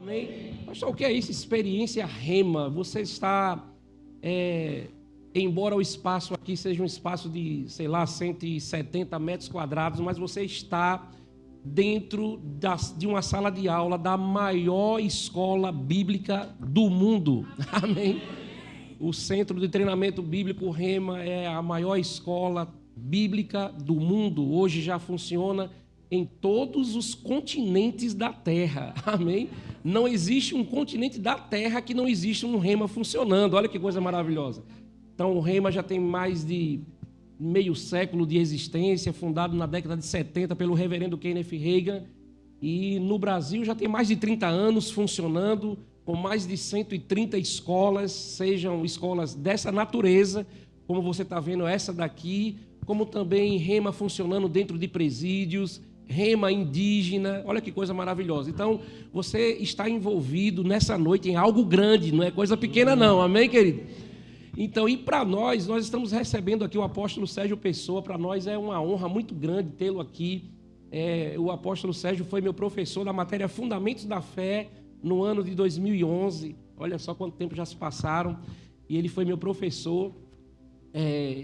Amém? Pastor, o que é isso? Experiência Rema. Você está, embora o espaço aqui seja um espaço de, 170 metros quadrados, mas você está dentro de uma sala de aula da maior escola bíblica do mundo. Amém? O Centro de Treinamento Bíblico Rema é a maior escola bíblica do mundo. Hoje já funciona em todos os continentes da Terra. Amém? Não existe um continente da Terra que não existe um Rema funcionando. Olha que coisa maravilhosa. Então, o Rema já tem mais de meio século de existência, fundado na década de 70 pelo reverendo Kenneth Hagin. E no Brasil já tem mais de 30 anos funcionando, com mais de 130 escolas, sejam escolas dessa natureza, como você está vendo essa daqui, como também Rema funcionando dentro de presídios, Rema indígena, olha que coisa maravilhosa. Então, você está envolvido nessa noite em algo grande, não é coisa pequena não, amém, querido? Então, e para nós estamos recebendo aqui o apóstolo Sérgio Pessoa, para nós é uma honra muito grande tê-lo aqui. O apóstolo Sérgio foi meu professor da matéria Fundamentos da Fé no ano de 2011, olha só quanto tempo já se passaram, e ele foi meu professor.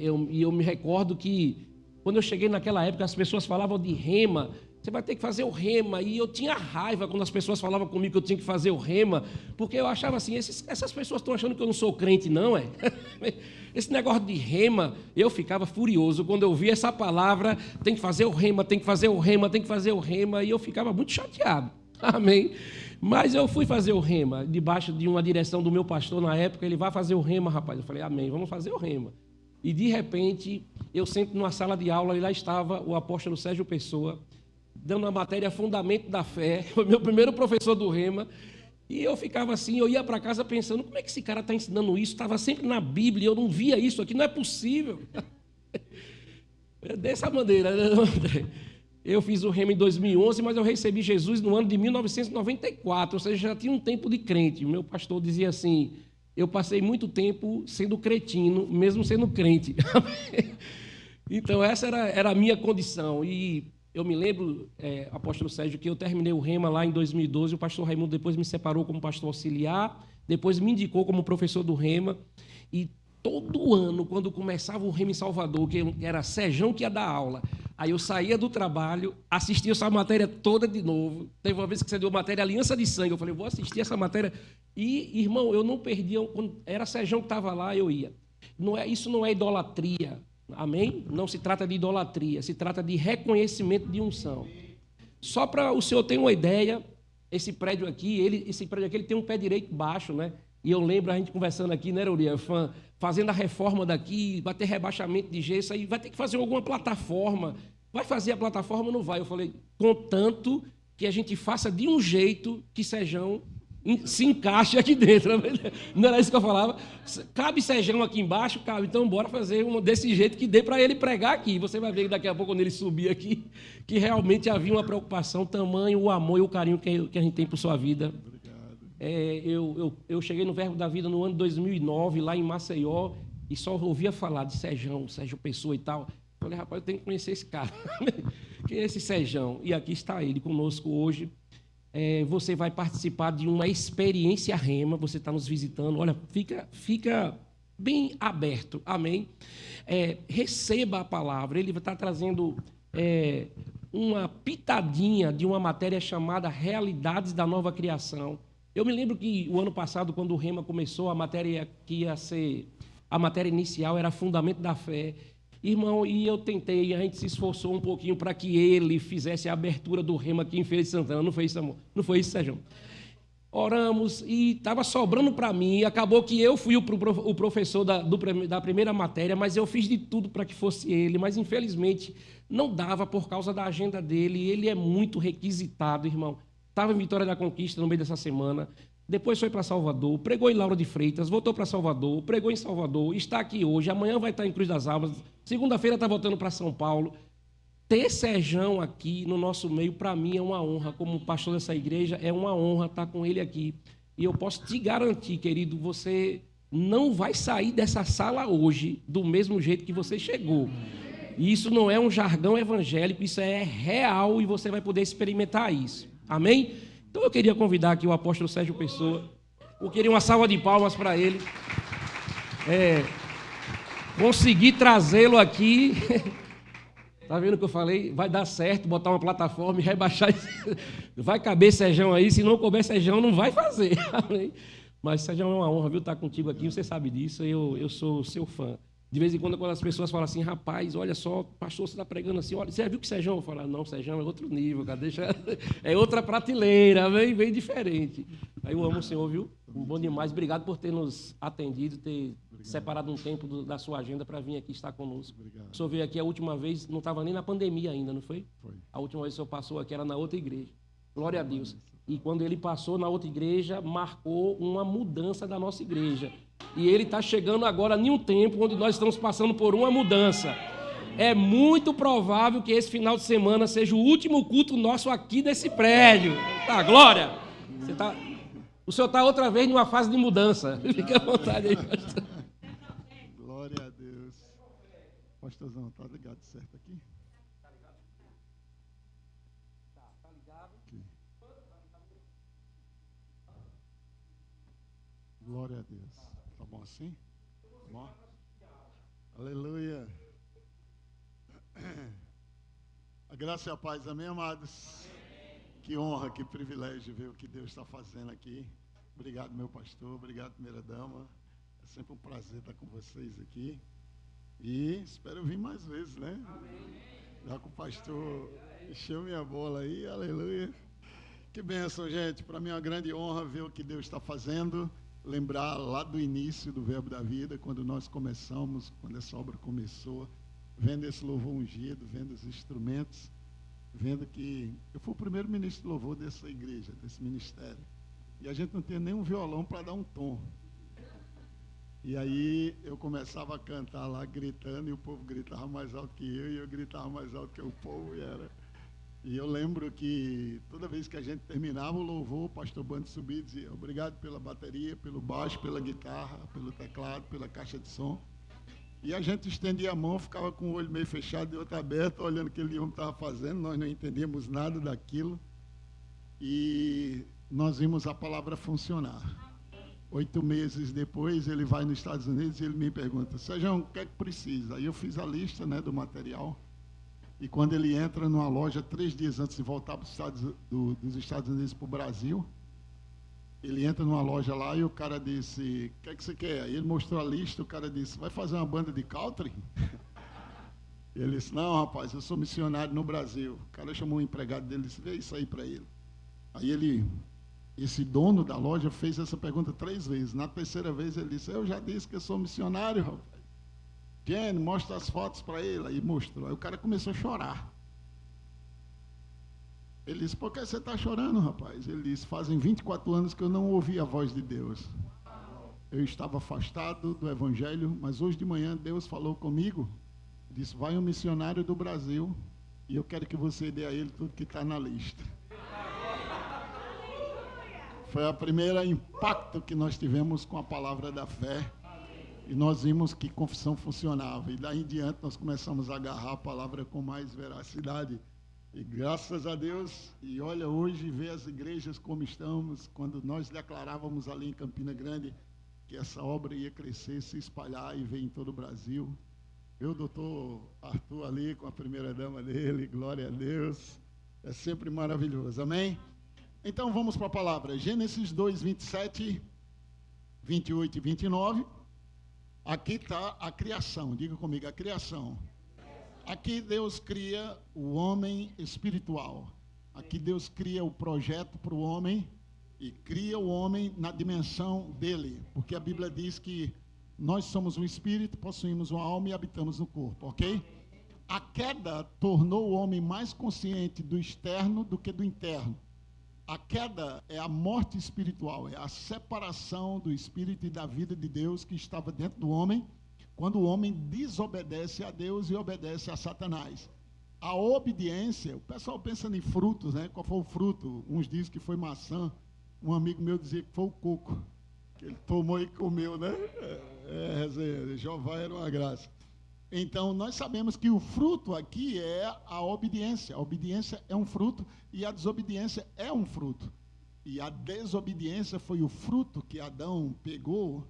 Eu me recordo que quando eu cheguei naquela época, as pessoas falavam de Rema, você vai ter que fazer o Rema, e eu tinha raiva quando as pessoas falavam comigo que eu tinha que fazer o Rema, porque eu achava assim, essas pessoas estão achando que eu não sou crente não, Esse negócio de Rema, eu ficava furioso quando eu via essa palavra, tem que fazer o Rema, tem que fazer o Rema, tem que fazer o Rema, e eu ficava muito chateado, amém? Mas eu fui fazer o Rema, debaixo de uma direção do meu pastor na época, ele vai fazer o Rema, rapaz, eu falei, amém, vamos fazer o Rema. E de repente, eu sento numa sala de aula e lá estava o apóstolo Sérgio Pessoa, dando a matéria Fundamento da Fé, foi meu primeiro professor do Rema, e eu ficava assim, eu ia para casa pensando, como é que esse cara está ensinando isso? Estava sempre na Bíblia, eu não via isso aqui, não é possível. Dessa maneira, André. Eu fiz o Rema em 2011, mas eu recebi Jesus no ano de 1994, ou seja, já tinha um tempo de crente. O meu pastor dizia assim, eu passei muito tempo sendo cretino, mesmo sendo crente. Então, essa era a minha condição. E eu me lembro, apóstolo Sérgio, que eu terminei o Rema lá em 2012, o pastor Raimundo depois me separou como pastor auxiliar, depois me indicou como professor do Rema, e todo ano, quando começava o Rema em Salvador, que era Sejão que ia dar aula, aí eu saía do trabalho, assistia essa matéria toda de novo. Teve uma vez que você deu matéria Aliança de Sangue, eu falei, vou assistir essa matéria. E, irmão, eu não perdia, quando era Sejão que estava lá, eu ia. Isso não é idolatria, amém? Não se trata de idolatria, se trata de reconhecimento de unção. Só para o senhor ter uma ideia, esse prédio aqui, ele tem um pé direito baixo, né? E eu lembro a gente conversando aqui, né, Uriel, fazendo a reforma daqui, vai ter rebaixamento de gesso, aí vai ter que fazer alguma plataforma. Vai fazer a plataforma ou não vai? Eu falei, contanto que a gente faça de um jeito que Sejão se encaixe aqui dentro. Não era isso que eu falava? Cabe Sejão aqui embaixo? Cabe. Então, bora fazer desse jeito que dê para ele pregar aqui. Você vai ver daqui a pouco, quando ele subir aqui, que realmente havia uma preocupação, tamanho, o amor e o carinho que a gente tem por sua vida. Eu cheguei no Verbo da Vida no ano de 2009, lá em Maceió, e só ouvia falar de Sérgio Pessoa e tal. Falei, rapaz, eu tenho que conhecer esse cara. Quem é esse Sérgio? E aqui está ele conosco hoje. Você vai participar de uma experiência Rema, você está nos visitando. Olha, fica bem aberto, amém? Receba a palavra. Ele está trazendo uma pitadinha de uma matéria chamada Realidades da Nova Criação. Eu me lembro que o ano passado, quando o Rema começou, a matéria que ia ser a matéria inicial era Fundamento da Fé. Irmão, e eu tentei, a gente se esforçou um pouquinho para que ele fizesse a abertura do Rema aqui em Feira de Santana. Não foi isso, amor? Não foi isso, Sérgio? Oramos e estava sobrando para mim. Acabou que eu fui o professor da primeira matéria, mas eu fiz de tudo para que fosse ele. Mas, infelizmente, não dava por causa da agenda dele. Ele é muito requisitado, irmão. Estava em Vitória da Conquista no meio dessa semana, depois foi para Salvador, pregou em Lauro de Freitas, voltou para Salvador, pregou em Salvador, está aqui hoje, amanhã vai estar em Cruz das Almas, segunda-feira está voltando para São Paulo. Ter Sejão aqui no nosso meio, para mim, é uma honra, como pastor dessa igreja, é uma honra estar com ele aqui. E eu posso te garantir, querido, você não vai sair dessa sala hoje do mesmo jeito que você chegou. E isso não é um jargão evangélico, isso é real e você vai poder experimentar isso. Amém? Então eu queria convidar aqui o apóstolo Sérgio Pessoa. Eu queria uma salva de palmas para ele. Consegui trazê-lo aqui. Tá vendo o que eu falei? Vai dar certo, botar uma plataforma e rebaixar. Vai caber Sérgio aí, se não couber Sérgio, não vai fazer. Mas Sérgio, é uma honra, viu, estar contigo aqui, você sabe disso, eu sou seu fã. De vez em quando as pessoas falam assim, rapaz, olha só, pastor, você está pregando assim, olha, você já viu que Sérgio? Eu falo, não, Sérgio é outro nível, cara, é outra prateleira, bem diferente. Aí eu amo o senhor, viu? Bom demais, obrigado por ter nos atendido, ter separado um tempo da sua agenda para vir aqui estar conosco. Obrigado. O senhor veio aqui a última vez, não estava nem na pandemia ainda, não foi? Foi. A última vez que o senhor passou aqui era na outra igreja. Glória a Deus. E quando ele passou na outra igreja, marcou uma mudança da nossa igreja. E ele está chegando agora em um tempo onde nós estamos passando por uma mudança. É muito provável que esse final de semana seja o último culto nosso aqui nesse prédio. Tá, glória! O senhor está outra vez numa fase de mudança. Fique à vontade aí, pastor. Glória a Deus. Pastorzão, tá ligado certo aqui? Tá ligado? Aqui. Glória a Deus. Tá bom assim? Tá bom? Aleluia. A graça e a paz, amém, amados? Que honra, que privilégio ver o que Deus está fazendo aqui. Obrigado, meu pastor. Obrigado, primeira dama. É sempre um prazer estar com vocês aqui. E espero vir mais vezes, né? Já que o pastor encheu minha bola aí, aleluia. Que bênção, gente. Para mim é uma grande honra ver o que Deus está fazendo. Lembrar lá do início do Verbo da Vida, quando nós começamos, quando essa obra começou, vendo esse louvor ungido, vendo os instrumentos, vendo que eu fui o primeiro ministro de louvor dessa igreja, desse ministério. E a gente não tinha nenhum violão para dar um tom. E aí eu começava a cantar lá, gritando, e o povo gritava mais alto que eu, e eu gritava mais alto que o povo, e eu lembro que toda vez que a gente terminava o louvor, o pastor Bando subia e dizia, obrigado pela bateria, pelo baixo, pela guitarra, pelo teclado, pela caixa de som. E a gente estendia a mão, ficava com o olho meio fechado e outro aberto, olhando o que aquele homem estava fazendo, nós não entendíamos nada daquilo. E nós vimos a palavra funcionar. 8 meses depois, ele vai nos Estados Unidos e ele me pergunta, Sérgio, o que é que precisa? Aí eu fiz a lista, né, do material. E quando ele entra numa loja 3 dias antes de voltar dos Estados Unidos para o Brasil, ele entra numa loja lá e o cara disse, o que é que você quer? Aí ele mostrou a lista, o cara disse, vai fazer uma banda de country? Ele disse, não, rapaz, eu sou missionário no Brasil. O cara chamou o empregado dele e disse, vê isso aí para ele. Aí esse dono da loja fez essa pergunta 3 vezes. Na terceira vez ele disse, eu já disse que eu sou missionário, rapaz. Jenny, mostra as fotos para ele. Aí mostrou. Aí o cara começou a chorar. Ele disse, por que você está chorando, rapaz? Ele disse, fazem 24 anos que eu não ouvi a voz de Deus. Eu estava afastado do Evangelho, mas hoje de manhã Deus falou comigo. Disse, vai um missionário do Brasil e eu quero que você dê a ele tudo que está na lista. Foi a primeira impacto que nós tivemos com a palavra da fé. E nós vimos que confissão funcionava. E daí em diante nós começamos a agarrar a palavra com mais veracidade. E graças a Deus, e olha hoje, ver as igrejas como estamos, quando nós declarávamos ali em Campina Grande que essa obra ia crescer, se espalhar e ver em todo o Brasil. O doutor Arthur ali com a primeira dama dele, glória a Deus. É sempre maravilhoso, amém? Então vamos para a palavra. Gênesis 2, 27, 28 e 29. Aqui está a criação, diga comigo, a criação. Aqui Deus cria o homem espiritual. Aqui Deus cria o projeto para o homem e cria o homem na dimensão dele. Porque a Bíblia diz que nós somos um espírito, possuímos uma alma e habitamos no corpo, ok? A queda tornou o homem mais consciente do externo do que do interno. A queda é a morte espiritual, é a separação do espírito e da vida de Deus que estava dentro do homem, quando o homem desobedece a Deus e obedece a Satanás. A obediência, o pessoal pensa em frutos, né? Qual foi o fruto? Uns dizem que foi maçã, um amigo meu dizia que foi o coco, que ele tomou e comeu, né? Jeová era uma graça. Então, nós sabemos que o fruto aqui é a obediência. A obediência é um fruto e a desobediência é um fruto. E a desobediência foi o fruto que Adão pegou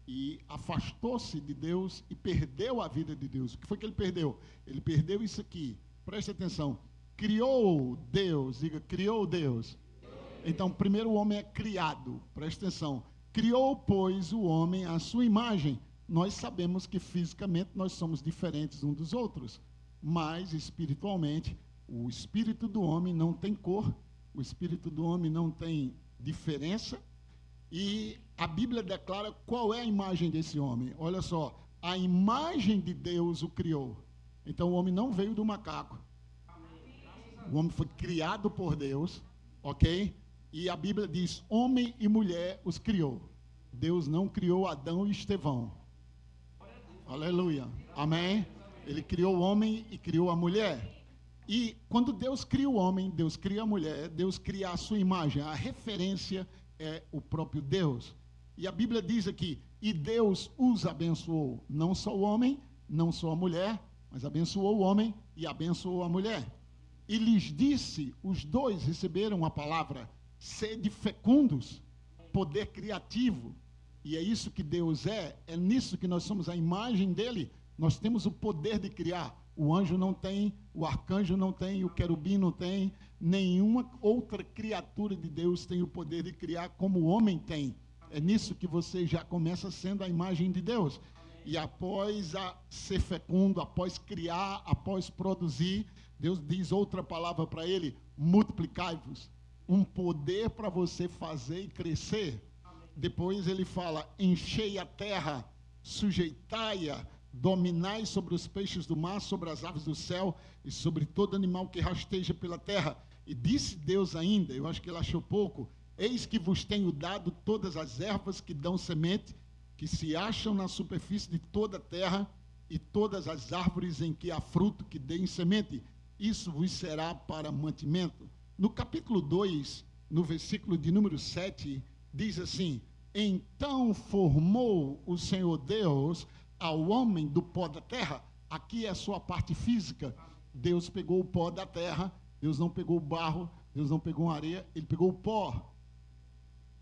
e afastou-se de Deus e perdeu a vida de Deus. O que foi que ele perdeu? Ele perdeu isso aqui. Preste atenção. Criou Deus, diga, criou Deus. Então, primeiro o homem é criado, preste atenção. Criou, pois, o homem à sua imagem. Nós sabemos que fisicamente nós somos diferentes uns dos outros, mas espiritualmente, o espírito do homem não tem cor, o espírito do homem não tem diferença, e a Bíblia declara qual é a imagem desse homem. Olha só, a imagem de Deus o criou. Então, o homem não veio do macaco. O homem foi criado por Deus, ok? E a Bíblia diz, homem e mulher os criou. Deus não criou Adão e Estevão. Aleluia. Amém? Ele criou o homem e criou a mulher. E quando Deus cria o homem, Deus cria a mulher, Deus cria a sua imagem. A referência é o próprio Deus. E a Bíblia diz aqui, e Deus os abençoou. Não só o homem, não só a mulher, mas abençoou o homem e abençoou a mulher. E lhes disse, os dois receberam a palavra, sede fecundos, poder criativo. E é isso que Deus é nisso que nós somos a imagem dele. Nós temos o poder de criar. O anjo não tem, o arcanjo não tem, o querubim não tem, nenhuma outra criatura de Deus tem o poder de criar como o homem tem. É nisso que você já começa sendo a imagem de Deus. E após ser fecundo, após criar, após produzir, Deus diz outra palavra para ele, multiplicai-vos. Um poder para você fazer e crescer. Depois ele fala, enchei a terra, sujeitai-a, dominai sobre os peixes do mar, sobre as aves do céu e sobre todo animal que rasteja pela terra. E disse Deus ainda, eu acho que ele achou pouco, eis que vos tenho dado todas as ervas que dão semente, que se acham na superfície de toda a terra, e todas as árvores em que há fruto que deem semente. Isso vos será para mantimento. No capítulo 2, no versículo de número 7, diz assim, então formou o Senhor Deus ao homem do pó da terra. Aqui é a sua parte física. Deus pegou o pó da terra, Deus não pegou o barro, Deus não pegou a areia, ele pegou o pó.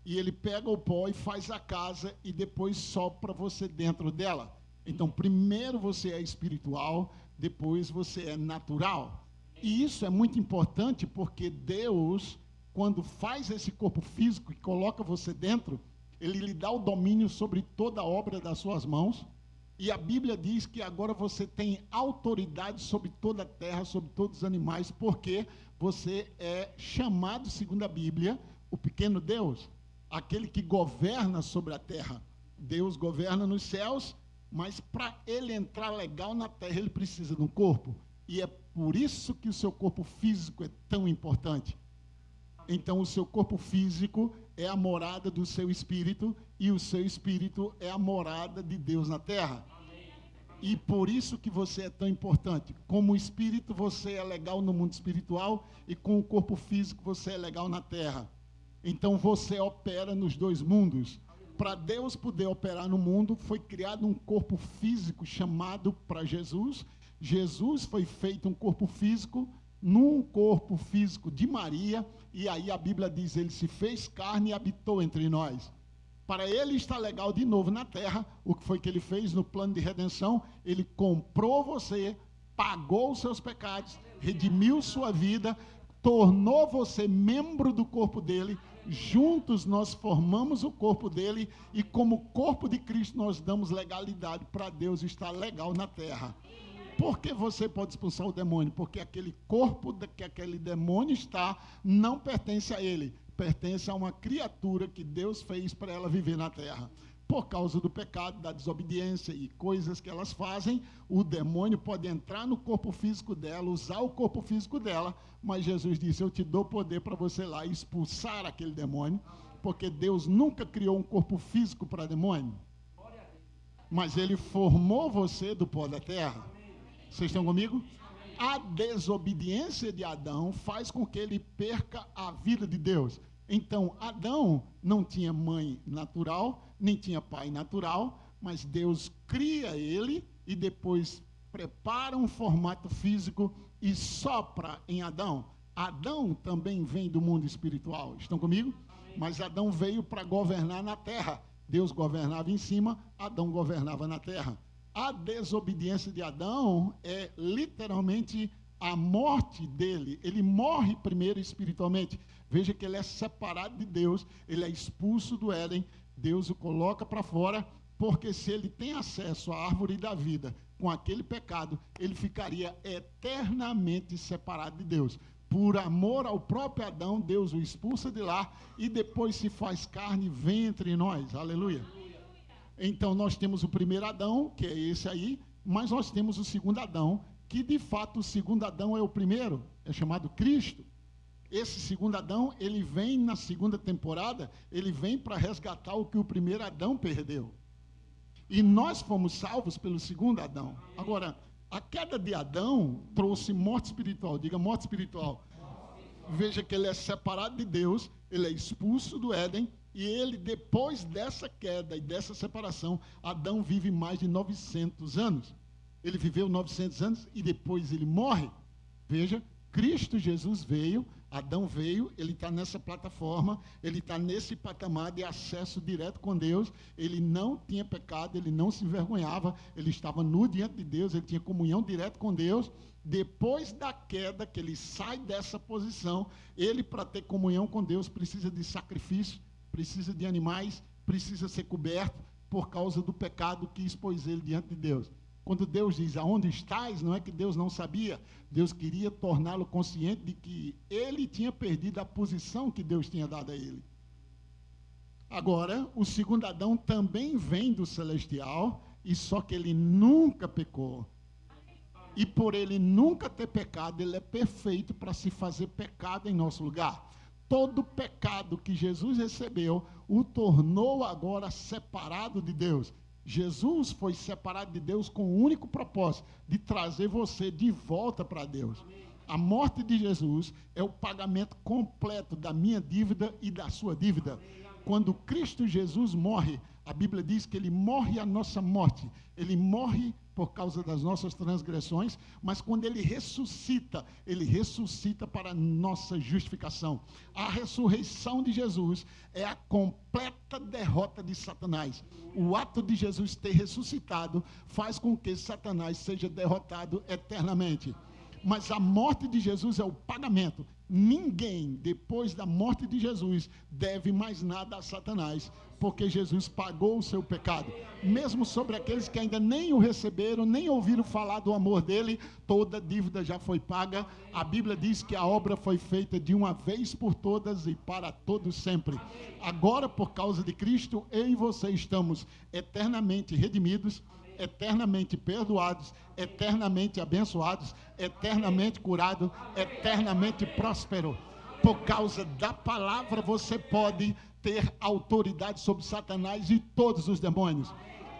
E ele pega o pó e faz a casa e depois sopra você dentro dela. Então, primeiro você é espiritual, depois você é natural. E isso é muito importante porque Deus, quando faz esse corpo físico e coloca você dentro, ele lhe dá o domínio sobre toda a obra das suas mãos. E a Bíblia diz que agora você tem autoridade sobre toda a terra, sobre todos os animais, porque você é chamado, segundo a Bíblia, o pequeno Deus, aquele que governa sobre a terra. Deus governa nos céus, mas para ele entrar legal na terra, ele precisa de um corpo. E é por isso que o seu corpo físico é tão importante. Então, o seu corpo físico é a morada do seu espírito, e o seu espírito é a morada de Deus na terra. E por isso que você é tão importante. Como espírito, você é legal no mundo espiritual, e com o corpo físico, você é legal na terra. Então, você opera nos dois mundos. Para Deus poder operar no mundo, foi criado um corpo físico chamado para Jesus. Jesus foi feito um corpo físico, num corpo físico de Maria, e aí a Bíblia diz, ele se fez carne e habitou entre nós. Para ele estar legal de novo na terra, o que foi que ele fez no plano de redenção? Ele comprou você, pagou os seus pecados, redimiu sua vida, tornou você membro do corpo dele, juntos nós formamos o corpo dele, e como corpo de Cristo nós damos legalidade para Deus estar legal na terra. Por que você pode expulsar o demônio? Porque aquele corpo que aquele demônio está não pertence a ele, pertence a uma criatura que Deus fez para ela viver na terra. Por causa do pecado, da desobediência e coisas que elas fazem, o demônio pode entrar no corpo físico dela, usar o corpo físico dela, mas Jesus disse, eu te dou poder para você lá expulsar aquele demônio, porque Deus nunca criou um corpo físico para demônio, mas ele formou você do pó da terra. Vocês estão comigo? A desobediência de Adão faz com que ele perca a vida de Deus. Então, Adão não tinha mãe natural, nem tinha pai natural, mas Deus cria ele e depois prepara um formato físico e sopra em Adão. Adão também vem do mundo espiritual. Estão comigo? Mas Adão veio para governar na terra. Deus governava em cima, Adão governava na terra. A desobediência de Adão é literalmente a morte dele. Ele morre primeiro espiritualmente. Veja que ele é separado de Deus, ele é expulso do Éden, Deus o coloca para fora, porque se ele tem acesso à árvore da vida com aquele pecado, ele ficaria eternamente separado de Deus. Por amor ao próprio Adão, Deus o expulsa de lá e depois se faz carne e vem entre nós. Aleluia. Então nós temos o primeiro Adão, que é esse aí, mas nós temos o segundo Adão, que de fato o segundo Adão é o primeiro, é chamado Cristo. Esse segundo Adão, ele vem na segunda temporada, ele vem para resgatar o que o primeiro Adão perdeu. E nós fomos salvos pelo segundo Adão. Agora, a queda de Adão trouxe morte espiritual. Diga morte espiritual. Veja que ele é separado de Deus, ele é expulso do Éden, e ele, depois dessa queda e dessa separação, Adão vive mais de 900 anos. Ele viveu 900 anos e depois ele morre. Veja, Cristo Jesus veio, Adão veio, ele está nessa plataforma, ele está nesse patamar de acesso direto com Deus, ele não tinha pecado, ele não se envergonhava, ele estava nu diante de Deus, ele tinha comunhão direto com Deus. Depois da queda, que ele sai dessa posição, ele, para ter comunhão com Deus, precisa de sacrifício, precisa de animais, precisa ser coberto por causa do pecado que expôs ele diante de Deus. Quando Deus diz, aonde estás, não é que Deus não sabia, Deus queria torná-lo consciente de que ele tinha perdido a posição que Deus tinha dado a ele. Agora, o segundo Adão também vem do celestial, e só que ele nunca pecou. E por ele nunca ter pecado, ele é perfeito para se fazer pecado em nosso lugar. Todo pecado que Jesus recebeu, o tornou agora separado de Deus. Jesus foi separado de Deus com o único propósito de trazer você de volta para Deus. A morte de Jesus é o pagamento completo da minha dívida e da sua dívida. Quando Cristo Jesus morre, a Bíblia diz que ele morre a nossa morte. Ele morre por causa das nossas transgressões, mas quando ele ressuscita para a nossa justificação. A ressurreição de Jesus é a completa derrota de Satanás. O ato de Jesus ter ressuscitado faz com que Satanás seja derrotado eternamente. Mas a morte de Jesus é o pagamento. Ninguém, depois da morte de Jesus, deve mais nada a Satanás, porque Jesus pagou o seu pecado. Mesmo sobre aqueles que ainda nem o receberam, nem ouviram falar do amor dele, toda dívida já foi paga. A Bíblia diz que a obra foi feita de uma vez por todas e para todos sempre. Agora, por causa de Cristo, eu e você estamos eternamente redimidos, eternamente perdoados, eternamente abençoados, eternamente curados, eternamente próspero. Por causa da palavra, você pode ter autoridade sobre Satanás e todos os demônios.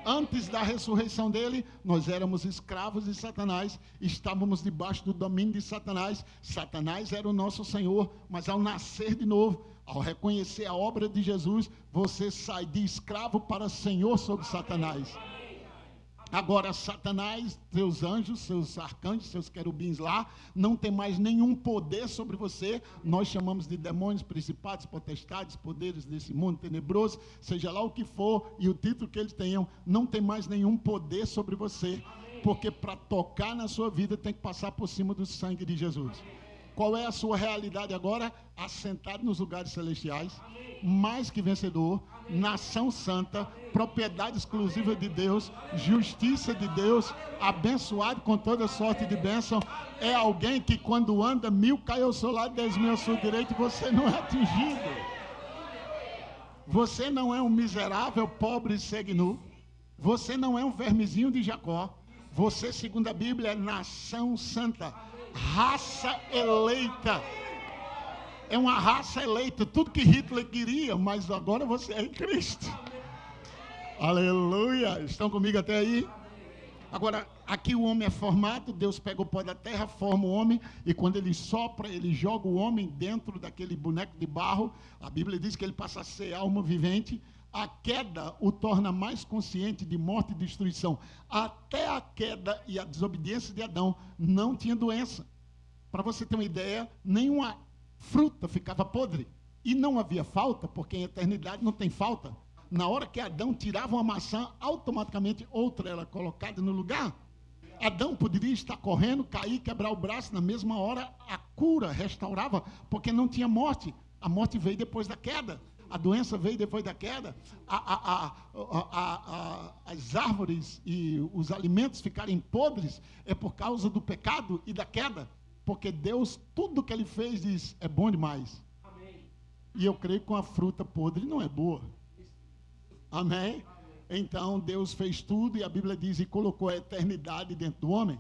Antes da ressurreição dele, nós éramos escravos de Satanás, estávamos debaixo do domínio de Satanás. Satanás era o nosso Senhor, mas ao nascer de novo, ao reconhecer a obra de Jesus, você sai de escravo para Senhor sobre Satanás. Agora, Satanás, seus anjos, seus arcanjos, seus querubins lá, não tem mais nenhum poder sobre você. Nós chamamos de demônios, principados, potestades, poderes desse mundo tenebroso, seja lá o que for, e o título que eles tenham, não tem mais nenhum poder sobre você, porque para tocar na sua vida tem que passar por cima do sangue de Jesus. Qual é a sua realidade agora? Assentado nos lugares celestiais, mais que vencedor, nação santa, propriedade exclusiva de Deus, justiça de Deus, abençoado com toda sorte de bênção. É alguém que quando anda, 1000 cai ao seu lado, 10.000 ao seu direito, você não é atingido. Você não é um miserável, pobre e segue nu. Você não é um vermezinho de Jacó. Você, segundo a Bíblia, é nação santa, raça eleita. É uma raça eleita, tudo que Hitler queria, mas agora você é em Cristo. Aleluia! Estão comigo até aí? Agora, aqui o homem é formado, Deus pega o pó da terra, forma o homem, e quando ele sopra, ele joga o homem dentro daquele boneco de barro. A Bíblia diz que ele passa a ser alma vivente. A queda o torna mais consciente de morte e destruição. Até a queda e a desobediência de Adão não tinha doença. Para você ter uma ideia, nenhuma fruta ficava podre. E não havia falta, porque em eternidade não tem falta. Na hora que Adão tirava uma maçã, automaticamente outra era colocada no lugar. Adão poderia estar correndo, cair, quebrar o braço, na mesma hora a cura restaurava, porque não tinha morte. A morte veio depois da queda. A doença veio depois da queda. As árvores e os alimentos ficarem podres é por causa do pecado e da queda. Porque Deus, tudo que Ele fez, diz, é bom demais. Amém. E eu creio que com a fruta podre não é boa. Amém? Então Deus fez tudo e a Bíblia diz, e colocou a eternidade dentro do homem.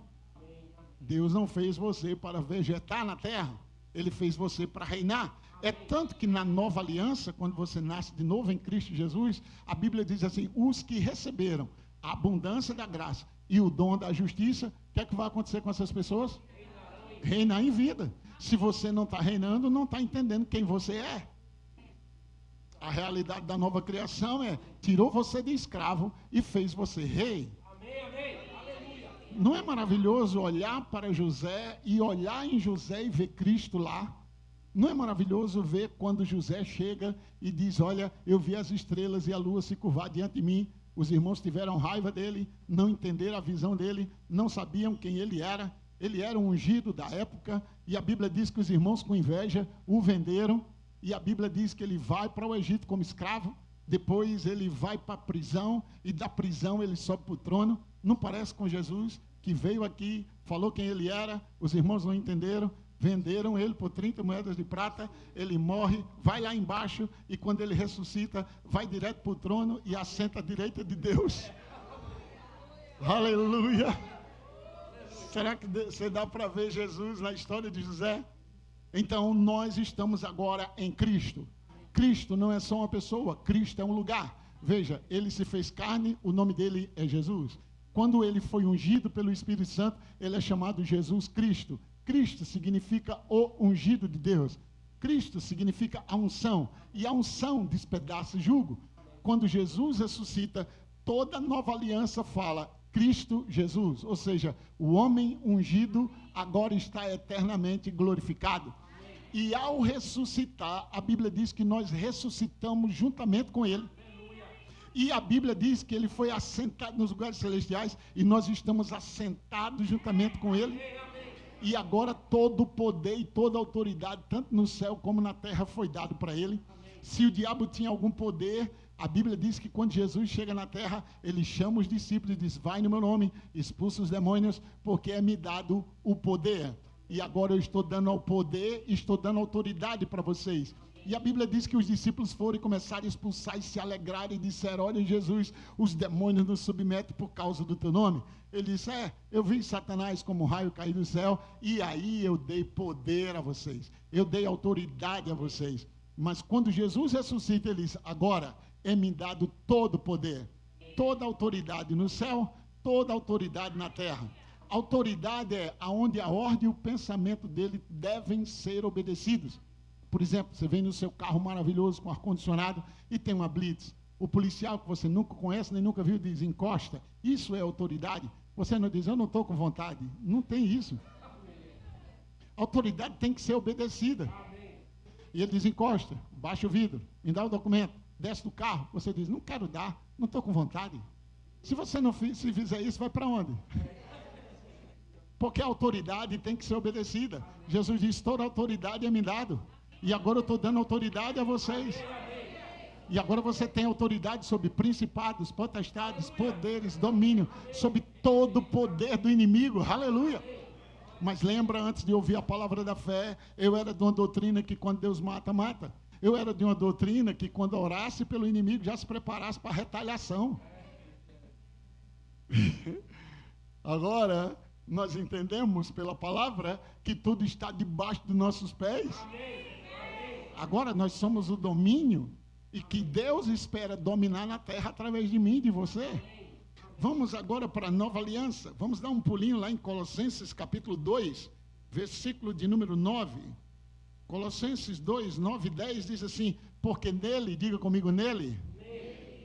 Deus não fez você para vegetar na terra. Ele fez você para reinar. É tanto que na nova aliança, quando você nasce de novo em Cristo Jesus, a Bíblia diz assim, os que receberam a abundância da graça e o dom da justiça, o que é que vai acontecer com essas pessoas? Reinar em vida. Se você não está reinando, não está entendendo quem você é. A realidade da nova criação é, tirou você de escravo e fez você rei. Amém, amém. Aleluia. Não é maravilhoso olhar para José e olhar em José e ver Cristo lá? Não é maravilhoso ver quando José chega e diz, olha, eu vi as estrelas e a lua se curvar diante de mim. Os irmãos tiveram raiva dele, não entenderam a visão dele, não sabiam quem ele era. Ele era um ungido da época e a Bíblia diz que os irmãos com inveja o venderam. E a Bíblia diz que ele vai para o Egito como escravo, depois ele vai para a prisão, e da prisão ele sobe para o trono. Não parece com Jesus, que veio aqui, falou quem ele era, os irmãos não entenderam, venderam ele por 30 moedas de prata, ele morre, vai lá embaixo, e quando ele ressuscita, vai direto para o trono e assenta à direita de Deus. Aleluia! Será que você dá para ver Jesus na história de José? Então, nós estamos agora em Cristo. Cristo não é só uma pessoa, Cristo é um lugar. Veja, ele se fez carne, o nome dele é Jesus. Quando ele foi ungido pelo Espírito Santo, ele é chamado Jesus Cristo. Cristo significa o ungido de Deus. Cristo significa a unção. E a unção despedaça jugo. Quando Jesus ressuscita, toda nova aliança fala Cristo Jesus. Ou seja, o homem ungido agora está eternamente glorificado. E ao ressuscitar, a Bíblia diz que nós ressuscitamos juntamente com ele. E a Bíblia diz que ele foi assentado nos lugares celestiais e nós estamos assentados juntamente com ele. E agora todo o poder e toda a autoridade, tanto no céu como na terra, foi dado para ele. Se o diabo tinha algum poder, a Bíblia diz que quando Jesus chega na terra, ele chama os discípulos e diz, vai no meu nome, expulsa os demônios, porque é me dado o poder. E agora eu estou dando ao poder, estou dando autoridade para vocês. E a Bíblia diz que os discípulos foram e começaram a expulsar e se alegraram e disseram, olha Jesus, os demônios nos submetem por causa do teu nome. Ele disse, eu vi Satanás como um raio cair do céu e aí eu dei poder a vocês, eu dei autoridade a vocês. Mas quando Jesus ressuscita, ele diz, agora é-me dado todo o poder, toda a autoridade no céu, toda a autoridade na terra. Autoridade é aonde a ordem e o pensamento dele devem ser obedecidos. Por exemplo, você vem no seu carro maravilhoso com ar-condicionado e tem uma blitz. O policial que você nunca conhece, nem nunca viu, diz, encosta. Isso é autoridade. Você não diz, eu não estou com vontade. Não tem isso. A autoridade tem que ser obedecida. E ele diz, encosta, baixa o vidro, me dá o documento, desce do carro. Você diz, não quero dar, não estou com vontade. Se você não fizer isso, vai para onde? Porque a autoridade tem que ser obedecida. Jesus disse, toda autoridade é me dado. E agora eu estou dando autoridade a vocês. E agora você tem autoridade sobre principados, potestades, poderes, domínio, sobre todo o poder do inimigo. Aleluia! Mas lembra, antes de ouvir a palavra da fé, eu era de uma doutrina que quando Deus mata, mata. Eu era de uma doutrina que quando orasse pelo inimigo, já se preparasse para a retaliação. Agora, nós entendemos pela palavra que tudo está debaixo dos nossos pés. Agora nós somos o domínio e que Deus espera dominar na terra através de mim e de você. Vamos agora para a nova aliança. Vamos dar um pulinho lá em Colossenses capítulo 2, versículo de número 9. Colossenses 2, 9 e 10 diz assim, porque nele, diga comigo, nele.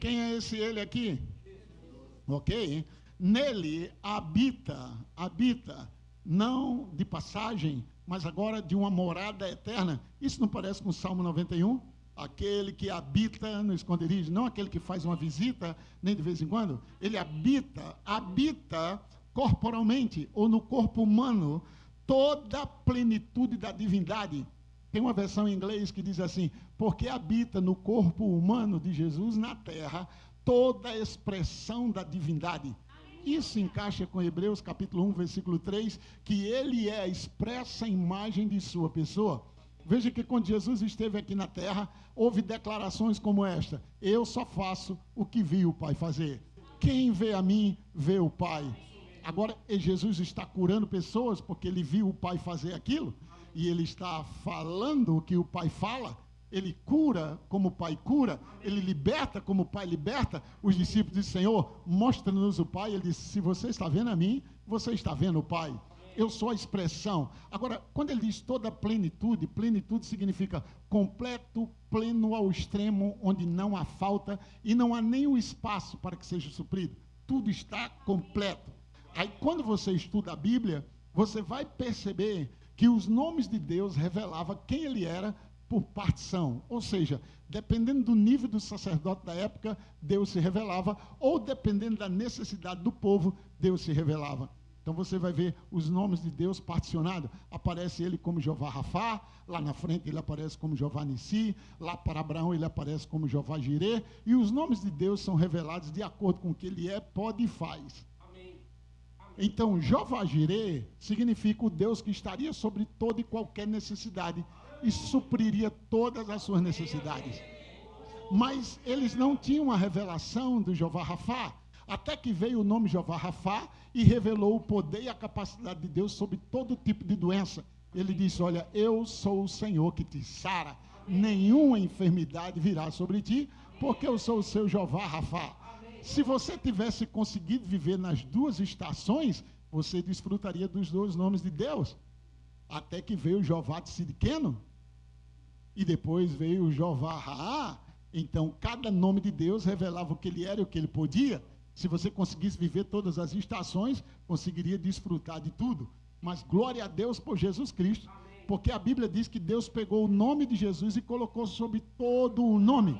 Quem é esse ele aqui? Ok, nele habita não de passagem, mas agora de uma morada eterna. Isso não parece com o Salmo 91? Aquele que habita no esconderijo, não aquele que faz uma visita, nem de vez em quando. Ele habita corporalmente, ou no corpo humano, toda a plenitude da divindade. Tem uma versão em inglês que diz assim: porque habita no corpo humano de Jesus na terra toda a expressão da divindade. Isso encaixa com Hebreus capítulo 1, versículo 3, que ele é a expressa imagem de sua pessoa. Veja que quando Jesus esteve aqui na terra, houve declarações como esta: eu só faço o que vi o Pai fazer. Quem vê a mim, vê o Pai. Agora, Jesus está curando pessoas porque ele viu o Pai fazer aquilo, e ele está falando o que o Pai fala. Ele cura como o Pai cura, ele liberta como o Pai liberta. Os discípulos dizem: Senhor, mostra-nos o Pai. Ele disse: se você está vendo a mim, você está vendo o Pai. Eu sou a expressão. Agora, quando ele diz toda plenitude, plenitude significa completo, pleno ao extremo, onde não há falta e não há nenhum espaço para que seja suprido. Tudo está completo. Aí, quando você estuda a Bíblia, você vai perceber que os nomes de Deus revelavam quem ele era por partição. Ou seja, dependendo do nível do sacerdote da época, Deus se revelava, ou dependendo da necessidade do povo, Deus se revelava. Então você vai ver os nomes de Deus particionados. Aparece ele como Jeová Rafá, lá na frente ele aparece como Jeová Nissi, lá para Abraão ele aparece como Jeová Jirê, e os nomes de Deus são revelados de acordo com o que ele é, pode e faz. Então, Jeová Jirê significa o Deus que estaria sobre toda e qualquer necessidade e supriria todas as suas necessidades. Mas eles não tinham a revelação do Jeová Rafá, até que veio o nome Jeová Rafá e revelou o poder e a capacidade de Deus sobre todo tipo de doença. Ele disse: olha, eu sou o Senhor que te sara, nenhuma enfermidade virá sobre ti, porque eu sou o seu Jeová Rafá. Se você tivesse conseguido viver nas duas estações, você desfrutaria dos dois nomes de Deus. Até que veio o Jeová Tzidkenu, e depois veio o Jeová Raá. Então, cada nome de Deus revelava o que ele era e o que ele podia. Se você conseguisse viver todas as estações, conseguiria desfrutar de tudo. Mas glória a Deus por Jesus Cristo, porque a Bíblia diz que Deus pegou o nome de Jesus e colocou sobre todo o nome.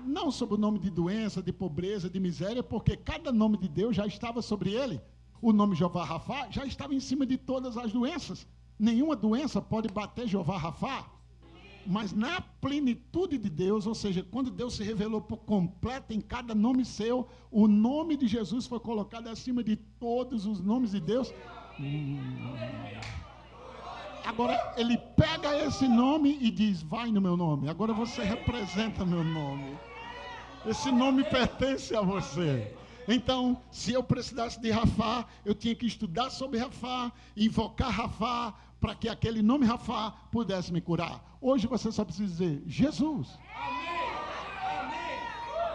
Não sobre o nome de doença, de pobreza, de miséria, porque cada nome de Deus já estava sobre ele. O nome Jeová Rafá já estava em cima de todas as doenças. Nenhuma doença pode bater Jeová Rafá. Mas na plenitude de Deus, ou seja, quando Deus se revelou por completo em cada nome seu, o nome de Jesus foi colocado acima de todos os nomes de Deus. Agora, ele pega esse nome e diz: vai no meu nome. Agora você representa meu nome. Esse nome pertence a você. Então, se eu precisasse de Rafá, eu tinha que estudar sobre Rafá, invocar Rafá, para que aquele nome Rafá pudesse me curar. Hoje você só precisa dizer: Jesus.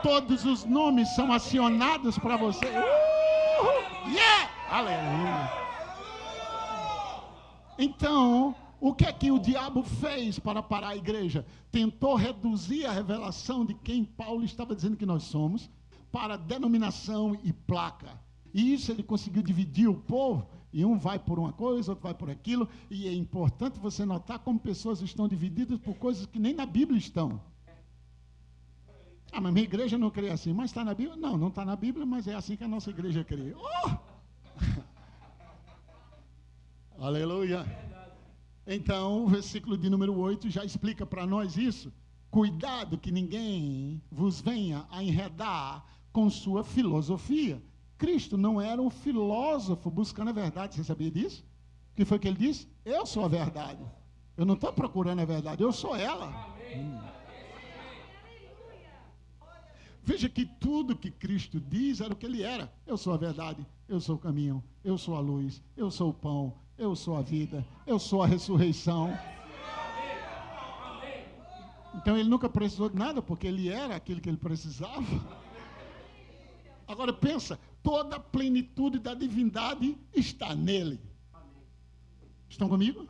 Todos os nomes são acionados para você. Yeah! Aleluia! Então, o que é que o diabo fez para parar a igreja? Tentou reduzir a revelação de quem Paulo estava dizendo que nós somos para denominação e placa. E isso ele conseguiu dividir o povo, e um vai por uma coisa, outro vai por aquilo, e é importante você notar como pessoas estão divididas por coisas que nem na Bíblia estão. Ah, mas minha igreja não crê assim. Mas está na Bíblia? Não, não está na Bíblia, mas é assim que a nossa igreja crê. Aleluia! Então, o versículo de número 8 já explica para nós isso. Cuidado que ninguém vos venha a enredar com sua filosofia. Cristo não era um filósofo buscando a verdade. Você sabia disso? O que foi que ele disse? Eu sou a verdade. Eu não estou procurando a verdade, eu sou ela. Veja que tudo que Cristo diz era o que ele era. Eu sou a verdade, eu sou o caminho, eu sou a luz, eu sou o pão, eu sou a vida, eu sou a ressurreição. Então ele nunca precisou de nada, porque ele era aquilo que ele precisava. Agora pensa, toda a plenitude da divindade está nele. Estão comigo?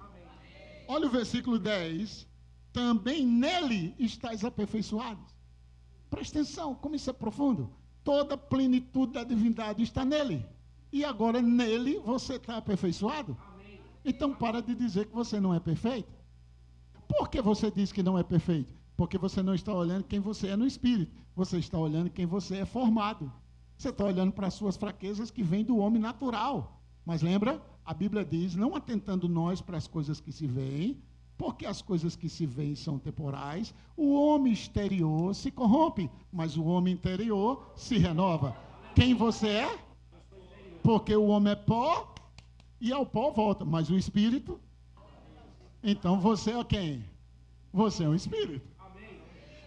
Olha o versículo 10. Também nele estáis aperfeiçoados. Presta atenção, como isso é profundo. Toda a plenitude da divindade está nele. e agora nele você está aperfeiçoado. Então para de dizer que você não é perfeito. Por que você diz que não é perfeito? Porque você não está olhando quem você é no espírito. Você está olhando quem você é formado. Você está olhando para as suas fraquezas que vêm do homem natural. Mas lembra? A Bíblia diz, não atentando nós para as coisas que se veem, porque as coisas que se veem são temporais, o homem exterior se corrompe, mas o homem interior se renova. Quem você é? Porque o homem é pó e ao pó volta, mas o espírito... Então você é quem? Você é um espírito.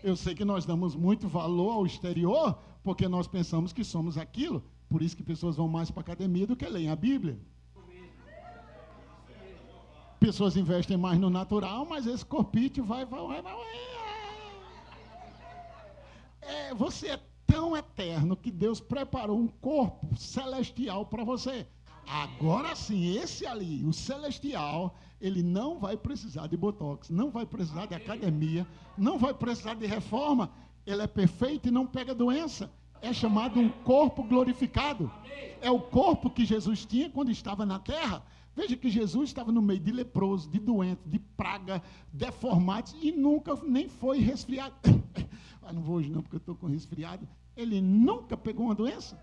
Eu sei que nós damos muito valor ao exterior, porque nós pensamos que somos aquilo. Por isso que pessoas vão mais para a academia do que leem a Bíblia. Pessoas investem mais no natural, mas esse corpite vai. Você é tão eterno que Deus preparou um corpo celestial para você. Agora sim, esse ali, o celestial, ele não vai precisar de botox, não vai precisar de academia, não vai precisar de reforma. Ele é perfeito e não pega doença. É chamado um corpo glorificado. É o corpo que Jesus tinha quando estava na terra. Veja que Jesus estava no meio de leprosos, de doentes, de praga, deformados e nunca nem foi resfriado. Não vou hoje não, porque eu estou com resfriado. Ele nunca pegou uma doença.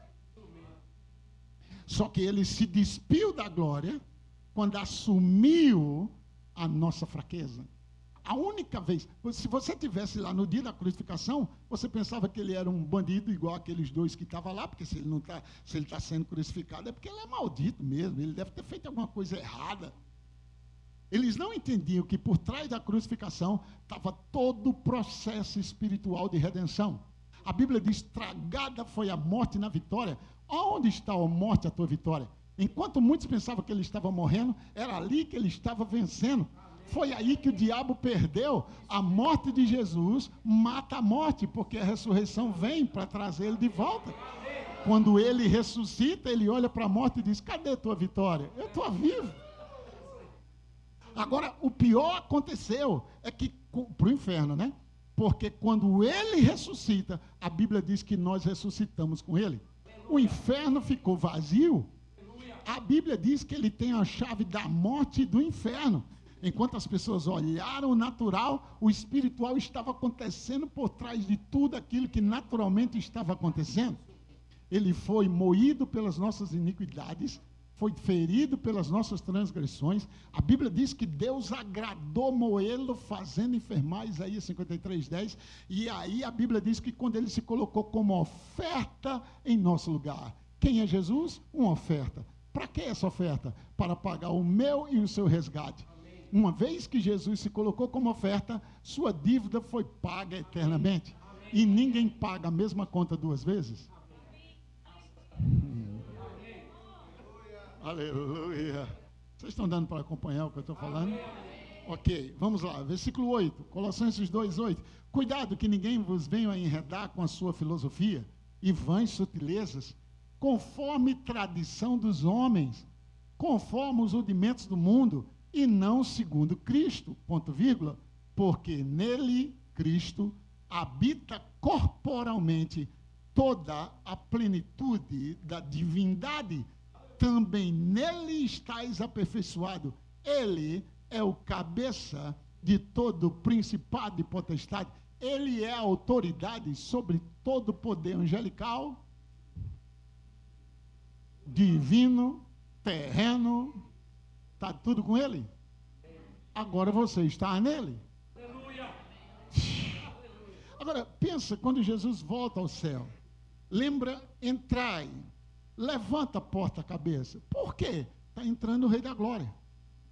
Só que ele se despiu da glória quando assumiu a nossa fraqueza. A única vez, se você tivesse lá no dia da crucificação, você pensava que ele era um bandido igual aqueles dois que estavam lá, porque se ele está sendo crucificado é porque ele é maldito mesmo, ele deve ter feito alguma coisa errada. Eles não entendiam que por trás da crucificação estava todo o processo espiritual de redenção. A Bíblia diz, tragada foi a morte na vitória. Onde está a morte, a tua vitória? Enquanto muitos pensavam que ele estava morrendo, era ali que ele estava vencendo. Foi aí que o diabo perdeu. A morte de Jesus mata a morte, porque a ressurreição vem para trazer ele de volta. Quando ele ressuscita, ele olha para a morte e diz, cadê a tua vitória? Eu estou vivo. Agora, o pior aconteceu é que, para o inferno, né? Porque quando ele ressuscita, a Bíblia diz que nós ressuscitamos com ele. O inferno ficou vazio. A Bíblia diz que ele tem a chave da morte e do inferno. Enquanto as pessoas olharam o natural, o espiritual estava acontecendo por trás de tudo aquilo que naturalmente estava acontecendo. Ele foi moído pelas nossas iniquidades, foi ferido pelas nossas transgressões. A Bíblia diz que Deus agradou moê-lo, fazendo enfermar, Isaías 53:10. E aí a Bíblia diz que quando ele se colocou como oferta em nosso lugar. Quem é Jesus? Uma oferta. Para que essa oferta? Para pagar o meu e o seu resgate. Uma vez que Jesus se colocou como oferta, sua dívida foi paga eternamente. E ninguém paga a mesma conta duas vezes. Aleluia. Vocês estão dando para acompanhar o que eu estou falando? Ok, vamos lá. Versículo 8, Colossenses 2:8. Cuidado que ninguém vos venha a enredar com a sua filosofia e vãs sutilezas, conforme tradição dos homens, conforme os rudimentos do mundo, e não segundo Cristo, ponto vírgula, porque nele, Cristo, habita corporalmente toda a plenitude da divindade. Também nele estáis aperfeiçoado. Ele é o cabeça de todo principado e potestade. Ele é a autoridade sobre todo o poder angelical, divino, terreno. Está tudo com ele? Agora você está nele. Agora, pensa, quando Jesus volta ao céu, lembra, entrai, levanta a porta-cabeça. Por quê? Está entrando o Rei da Glória.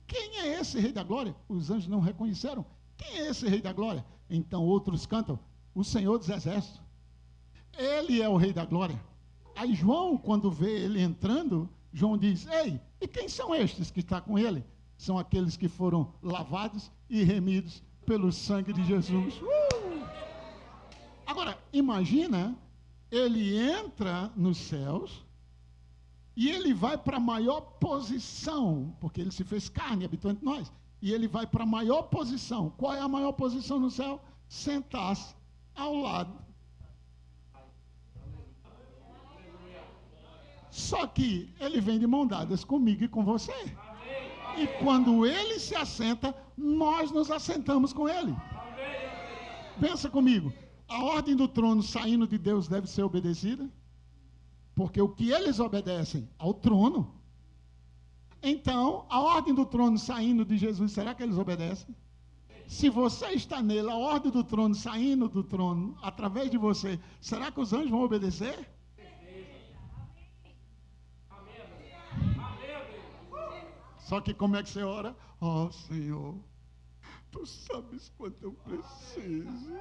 Quem é esse Rei da Glória? Os anjos não reconheceram. Quem é esse Rei da Glória? Então outros cantam, o Senhor dos Exércitos. Ele é o Rei da Glória. Aí João, quando vê ele entrando, João diz, ei, e quem são estes que estão com ele? São aqueles que foram lavados e remidos pelo sangue de Jesus. Agora, imagina, ele entra nos céus e ele vai para a maior posição, porque ele se fez carne, habitou entre nós, e ele vai para a maior posição. Qual é a maior posição no céu? Sentar-se ao lado. Só que ele vem de mão dadas comigo e com você. E quando ele se assenta, nós nos assentamos com ele. Pensa comigo, a ordem do trono saindo de Deus deve ser obedecida? Porque o que eles obedecem? Ao trono. Então, a ordem do trono saindo de Jesus, será que eles obedecem? Se você está nele, a ordem do trono saindo do trono, através de você, será que os anjos vão obedecer? Só que como é que você ora? Ó Senhor, tu sabes quanto eu preciso.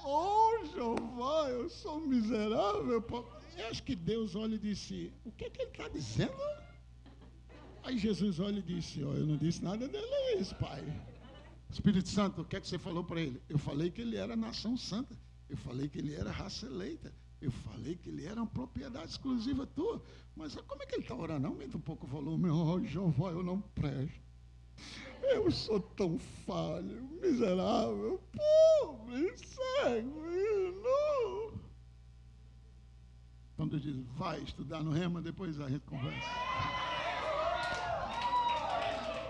Oh Jeová, eu sou miserável. Eu acho que Deus olha e disse, o que ele está dizendo? Aí Jesus olha e disse, eu não disse nada deles, Pai. Espírito Santo, o que é que você falou para ele? Eu falei que ele era nação santa. Eu falei que ele era raça eleita. Eu falei que ele era uma propriedade exclusiva tua. Mas como é que ele está orando? Aumenta um pouco o volume. Oh, Jeová, eu não presto. Eu sou tão falho, miserável, pobre, cego. Não. Então Deus diz, vai estudar no Rema, depois a gente conversa.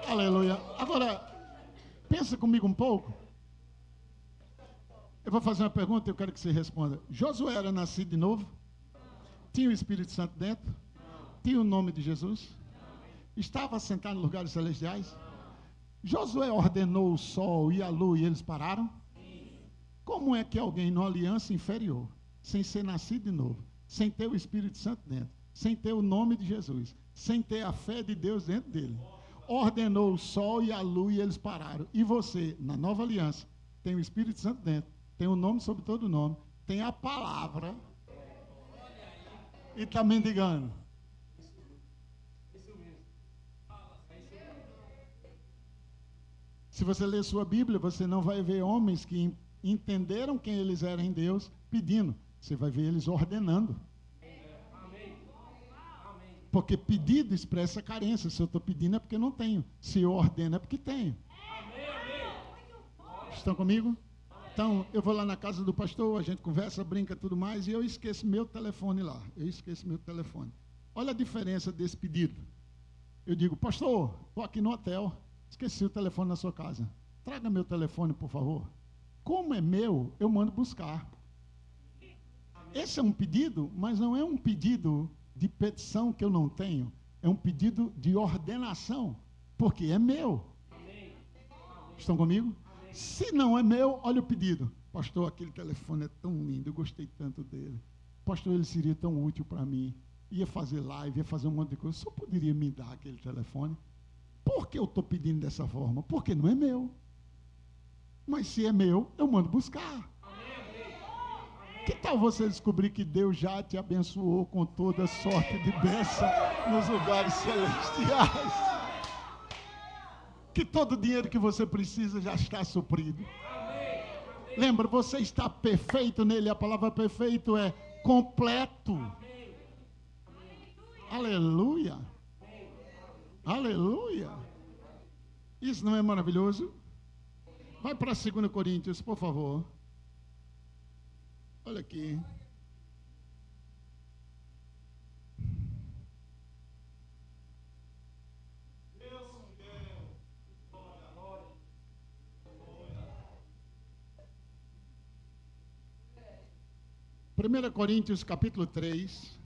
Aleluia. Agora, pensa comigo um pouco. Eu vou fazer uma pergunta e eu quero que você responda. Josué era nascido de novo? Tinha o Espírito Santo dentro? Tinha o nome de Jesus? Estava sentado em lugares celestiais? Josué ordenou o sol e a lua e eles pararam? Como é que alguém numa aliança inferior, sem ser nascido de novo, sem ter o Espírito Santo dentro, sem ter o nome de Jesus, sem ter a fé de Deus dentro dele, ordenou o sol e a lua e eles pararam? E você, na nova aliança, tem o Espírito Santo dentro, tem o nome sobre todo nome, tem a palavra e está mendigando. Se você ler sua Bíblia, você não vai ver homens que entenderam quem eles eram em Deus pedindo. Você vai ver eles ordenando. Porque pedido expressa carência. Se eu estou pedindo é porque não tenho. Se eu ordeno é porque tenho. Estão comigo? Então, eu vou lá na casa do pastor, a gente conversa, brinca, tudo mais, e eu esqueço meu telefone lá. Olha a diferença desse pedido. Eu digo, pastor, estou aqui no hotel, esqueci o telefone na sua casa. Traga meu telefone, por favor. Como é meu, eu mando buscar. Esse é um pedido, mas não é um pedido de petição que eu não tenho. É um pedido de ordenação, porque é meu. Estão comigo? Se não é meu, olha o pedido. Pastor, aquele telefone é tão lindo, eu gostei tanto dele. Pastor, ele seria tão útil para mim. Ia fazer live, ia fazer um monte de coisa. Só poderia me dar aquele telefone? Por que eu estou pedindo dessa forma? Porque não é meu. Mas se é meu, eu mando buscar. Que tal você descobrir que Deus já te abençoou com toda sorte de bênção nos lugares celestiais? Que todo o dinheiro que você precisa já está suprido. Lembra, você está perfeito nele. A palavra perfeito é completo. Aleluia. Aleluia. Isso não é maravilhoso? Vai para 2 Coríntios, por favor. Olha aqui. Primeira Coríntios, capítulo 3.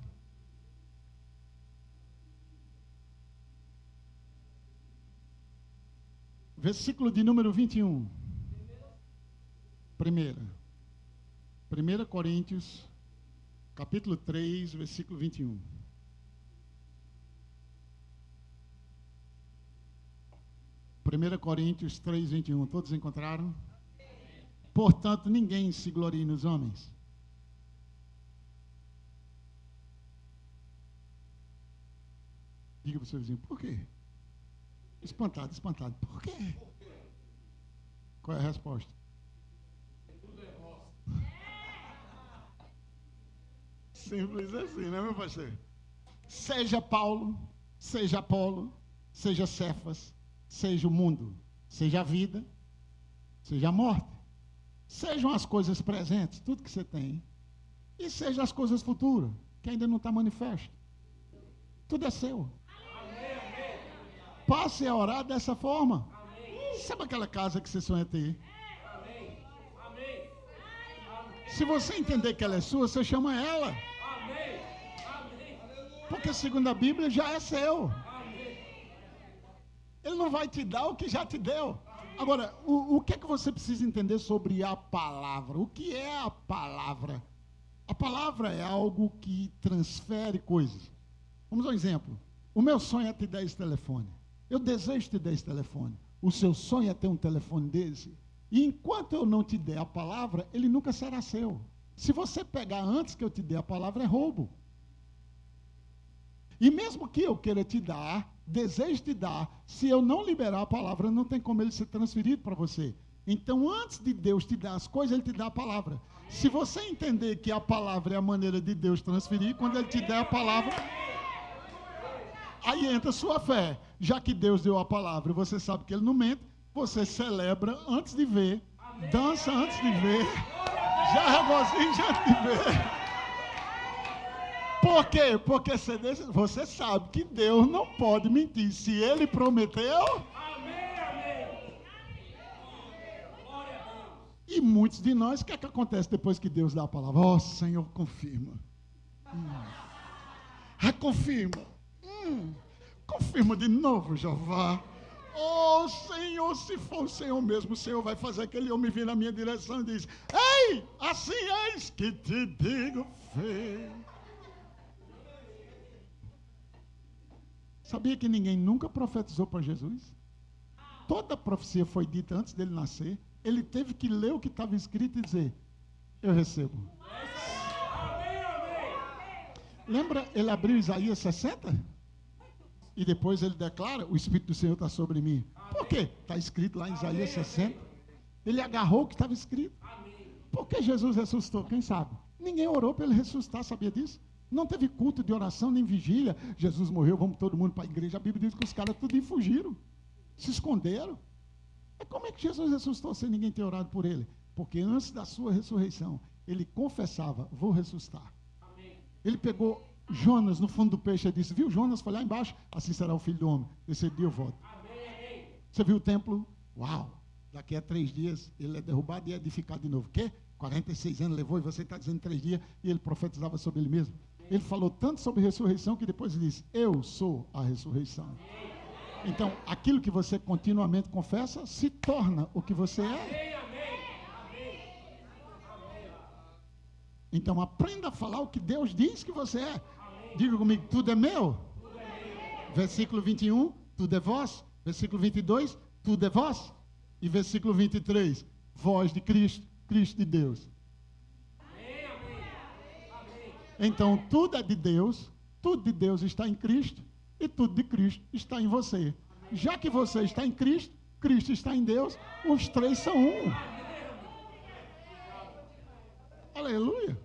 Versículo de número 21. Primeira Coríntios, capítulo 3, versículo 21. Primeira Coríntios 3, 21. Todos encontraram? Portanto, ninguém se glorie nos homens. Diga para o seu vizinho, por quê? Espantado. Por quê? Qual é a resposta? Simples assim, né, meu pastor? Seja Paulo, seja Apolo, seja Cefas, seja o mundo, seja a vida, seja a morte, sejam as coisas presentes, tudo que você tem, e sejam as coisas futuras, que ainda não está manifesto. Tudo é seu. Passe a orar dessa forma. Sabe aquela casa que você sonha ter? Se você entender que ela é sua, você chama ela. Porque segundo a Bíblia já é seu. Ele não vai te dar o que já te deu. Agora, o que é que você precisa entender sobre a palavra? O que é a palavra? A palavra é algo que transfere coisas. Vamos dar um exemplo. O meu sonho é te dar esse telefone. Eu desejo te dar esse telefone. O seu sonho é ter um telefone desse. E enquanto eu não te der a palavra, ele nunca será seu. Se você pegar antes que eu te dê a palavra, é roubo. E mesmo que eu queira te dar, desejo te dar, se eu não liberar a palavra, não tem como ele ser transferido para você. Então, antes de Deus te dar as coisas, ele te dá a palavra. Se você entender que a palavra é a maneira de Deus transferir, quando ele te der a palavra, aí entra a sua fé. Já que Deus deu a palavra e você sabe que ele não mente, você celebra antes de ver, dança antes de ver, já regozija antes de ver. Por quê? Porque você sabe que Deus não pode mentir. Se ele prometeu... E muitos de nós, o que é que acontece depois que Deus dá a palavra? Ó, Senhor, confirma. Reconfirma. Confirma de novo, Jeová. Oh, Senhor, se for o Senhor mesmo, o Senhor vai fazer aquele homem vir na minha direção e diz: ei, assim eis que te digo, filho. Sabia que ninguém nunca profetizou para Jesus? Toda a profecia foi dita antes dele nascer. Ele teve que ler o que estava escrito e dizer: eu recebo. Lembra, ele abriu Isaías 60? E depois ele declara: o Espírito do Senhor está sobre mim. Por quê? Está escrito lá em Isaías 60. Ele agarrou o que estava escrito. Por que Jesus ressuscitou? Quem sabe? Ninguém orou para ele ressuscitar, sabia disso? Não teve culto de oração nem vigília. Jesus morreu, vamos todo mundo para a igreja. A Bíblia diz que os caras tudo fugiram, se esconderam. Como é que Jesus ressuscitou sem ninguém ter orado por ele? Porque antes da sua ressurreição, ele confessava: vou ressuscitar. Amém. Ele pegou Jonas no fundo do peixe e disse: viu, Jonas foi lá embaixo, assim será o filho do homem. Esse dia eu volto. Amém. Você viu o templo? Uau! Daqui a 3 dias ele é derrubado e é edificado de novo. O quê? 46 anos levou e você está dizendo 3 dias, e ele profetizava sobre ele mesmo. Ele falou tanto sobre ressurreição que depois ele disse: eu sou a ressurreição. Então, aquilo que você continuamente confessa se torna o que você é. Então, aprenda a falar o que Deus diz que você é. Diga comigo: tudo é meu. Versículo 21, tudo é vós. Versículo 22, tudo é vós. E versículo 23, vós de Cristo, Cristo de Deus. Então, tudo é de Deus, tudo de Deus está em Cristo, e tudo de Cristo está em você. Já que você está em Cristo, Cristo está em Deus, os três são um. Aleluia.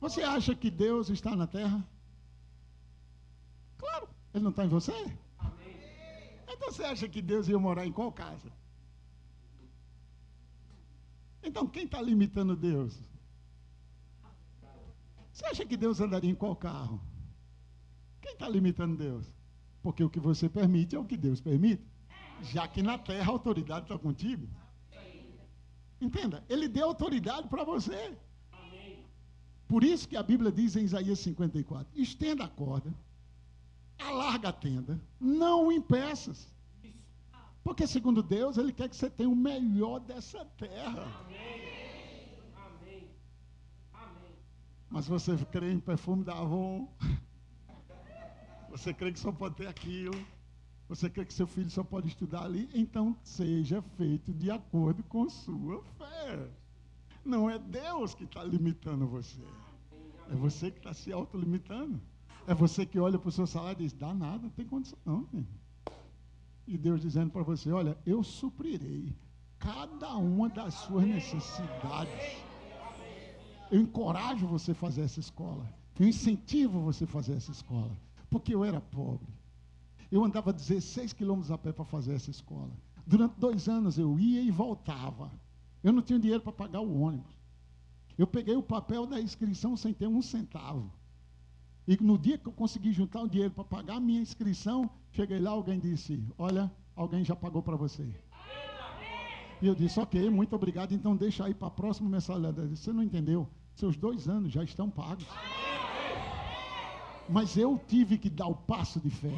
Você acha que Deus está na terra? Claro, ele não está em você. Então você acha que Deus ia morar em qual casa? Então quem está limitando Deus? Você acha que Deus andaria em qual carro? Quem está limitando Deus? Porque o que você permite é o que Deus permite. Já que na terra a autoridade está contigo. Entenda, ele deu autoridade para você. Por isso que a Bíblia diz em Isaías 54, estenda a corda, alarga a tenda, não o impeças. Porque segundo Deus, ele quer que você tenha o melhor dessa terra. Mas você crê em perfume da Avon, você crê que só pode ter aquilo, você crê que seu filho só pode estudar ali, então seja feito de acordo com sua fé. Não é Deus que está limitando você, é você que está se autolimitando. É você que olha para o seu salário e diz: dá nada, não tem condição não. E Deus dizendo para você: olha, eu suprirei cada uma das suas necessidades. Eu encorajo você a fazer essa escola. Eu incentivo você a fazer essa escola. Porque eu era pobre. Eu andava 16 quilômetros a pé para fazer essa escola. Durante 2 anos eu ia e voltava. Eu não tinha dinheiro para pagar o ônibus. Eu peguei o papel da inscrição sem ter 1 centavo. E no dia que eu consegui juntar o dinheiro para pagar a minha inscrição, cheguei lá, alguém disse, olha, alguém já pagou para você. E eu disse, ok, muito obrigado, então deixa aí para a próxima mensalidade. Eu disse, você não entendeu? Seus 2 anos já estão pagos. Mas eu tive que dar o passo de fé.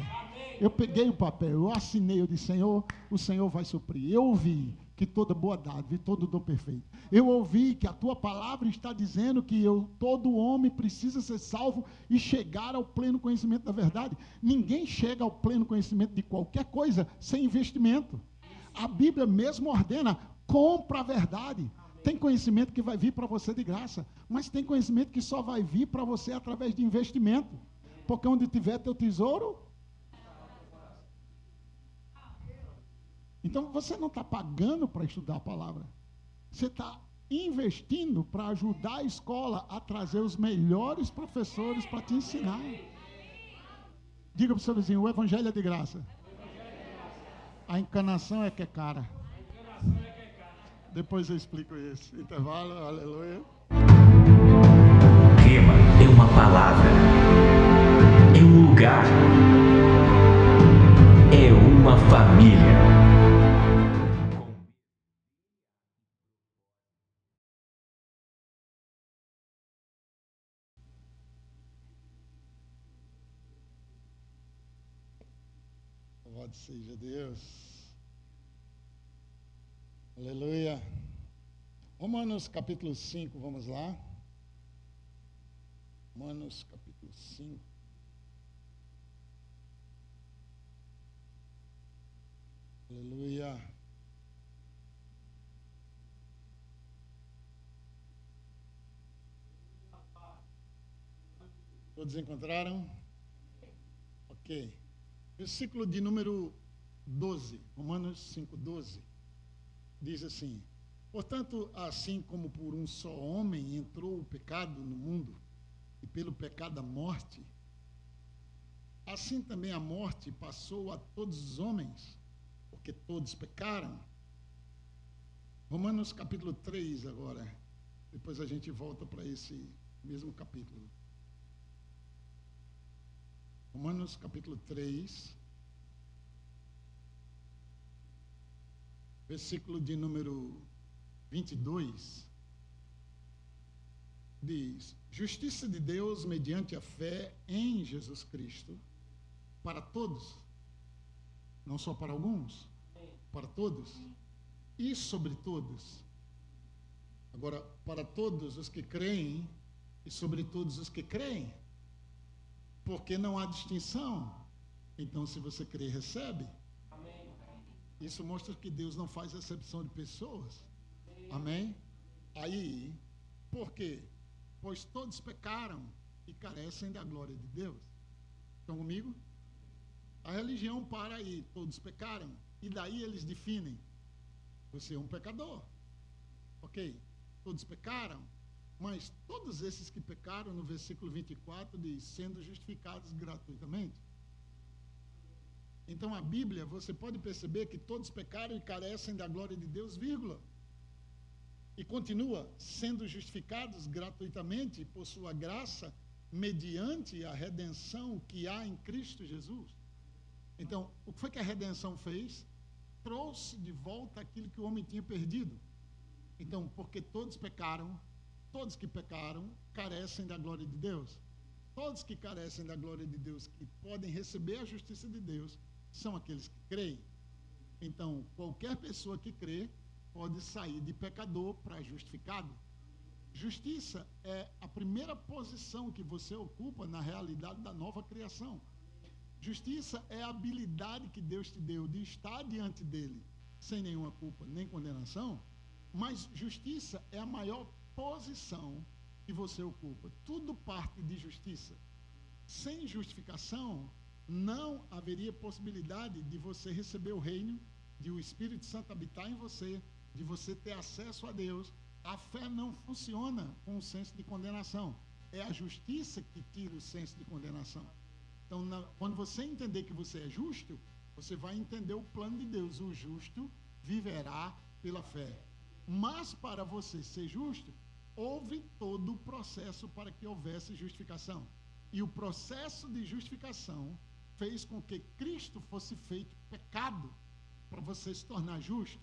Eu peguei o papel, eu assinei, eu disse, Senhor, o Senhor vai suprir. Eu ouvi que toda boa dádiva e todo dom perfeito. Eu ouvi que a tua palavra está dizendo que todo homem precisa ser salvo e chegar ao pleno conhecimento da verdade. Ninguém chega ao pleno conhecimento de qualquer coisa sem investimento. A Bíblia mesmo ordena, compra a verdade. Tem conhecimento que vai vir para você de graça, mas tem conhecimento que só vai vir para você através de investimento. Porque onde tiver teu tesouro... Então, você não está pagando para estudar a palavra. Você está investindo para ajudar a escola a trazer os melhores professores para te ensinar. Diga para o seu vizinho, o evangelho é de graça. A encanação é que é cara. Depois eu explico isso. Intervalo, aleluia. Rema é uma palavra. É um lugar. É uma família. Louvado seja Deus. Aleluia. Romanos capítulo 5, vamos lá. Romanos capítulo 5. Aleluia. Todos encontraram? Ok. Versículo de número 12, Romanos 5, 12, diz assim, portanto, assim como por um só homem entrou o pecado no mundo, e pelo pecado a morte, assim também a morte passou a todos os homens, porque todos pecaram. Romanos capítulo 3 agora, depois a gente volta para esse mesmo capítulo. Romanos capítulo 3, versículo de número 22, diz, justiça de Deus mediante a fé em Jesus Cristo, para todos, não só para alguns, para todos, e sobre todos. Agora, para todos os que creem, e sobre todos os que creem, porque não há distinção. Então, se você crê, recebe. Amém. Isso mostra que Deus não faz acepção de pessoas. Amém? Aí, por quê? Pois todos pecaram e carecem da glória de Deus. Estão comigo? A religião para aí, todos pecaram. E daí eles definem, você é um pecador. Ok? Todos pecaram. Mas todos esses que pecaram, no versículo 24, diz, sendo justificados gratuitamente. Então, a Bíblia, você pode perceber que todos pecaram e carecem da glória de Deus, vírgula. E continua, sendo justificados gratuitamente por sua graça, mediante a redenção que há em Cristo Jesus. Então, o que foi que a redenção fez? Trouxe de volta aquilo que o homem tinha perdido. Então, porque todos pecaram, todos que pecaram carecem da glória de Deus. Todos que carecem da glória de Deus, que podem receber a justiça de Deus, são aqueles que creem. Então, qualquer pessoa que crê pode sair de pecador para justificado. Justiça é a primeira posição que você ocupa na realidade da nova criação. Justiça é a habilidade que Deus te deu de estar diante dele sem nenhuma culpa nem condenação, mas justiça é a maior posição que você ocupa. Tudo parte de justiça. Sem justificação, não haveria possibilidade de você receber o reino, de o Espírito Santo habitar em você, de você ter acesso a Deus. A fé não funciona com o senso de condenação. É a justiça que tira o senso de condenação. Então, quando você entender que você é justo, você vai entender o plano de Deus. O justo viverá pela fé. Mas para você ser justo, houve todo o processo para que houvesse justificação. E o processo de justificação fez com que Cristo fosse feito pecado para você se tornar justo.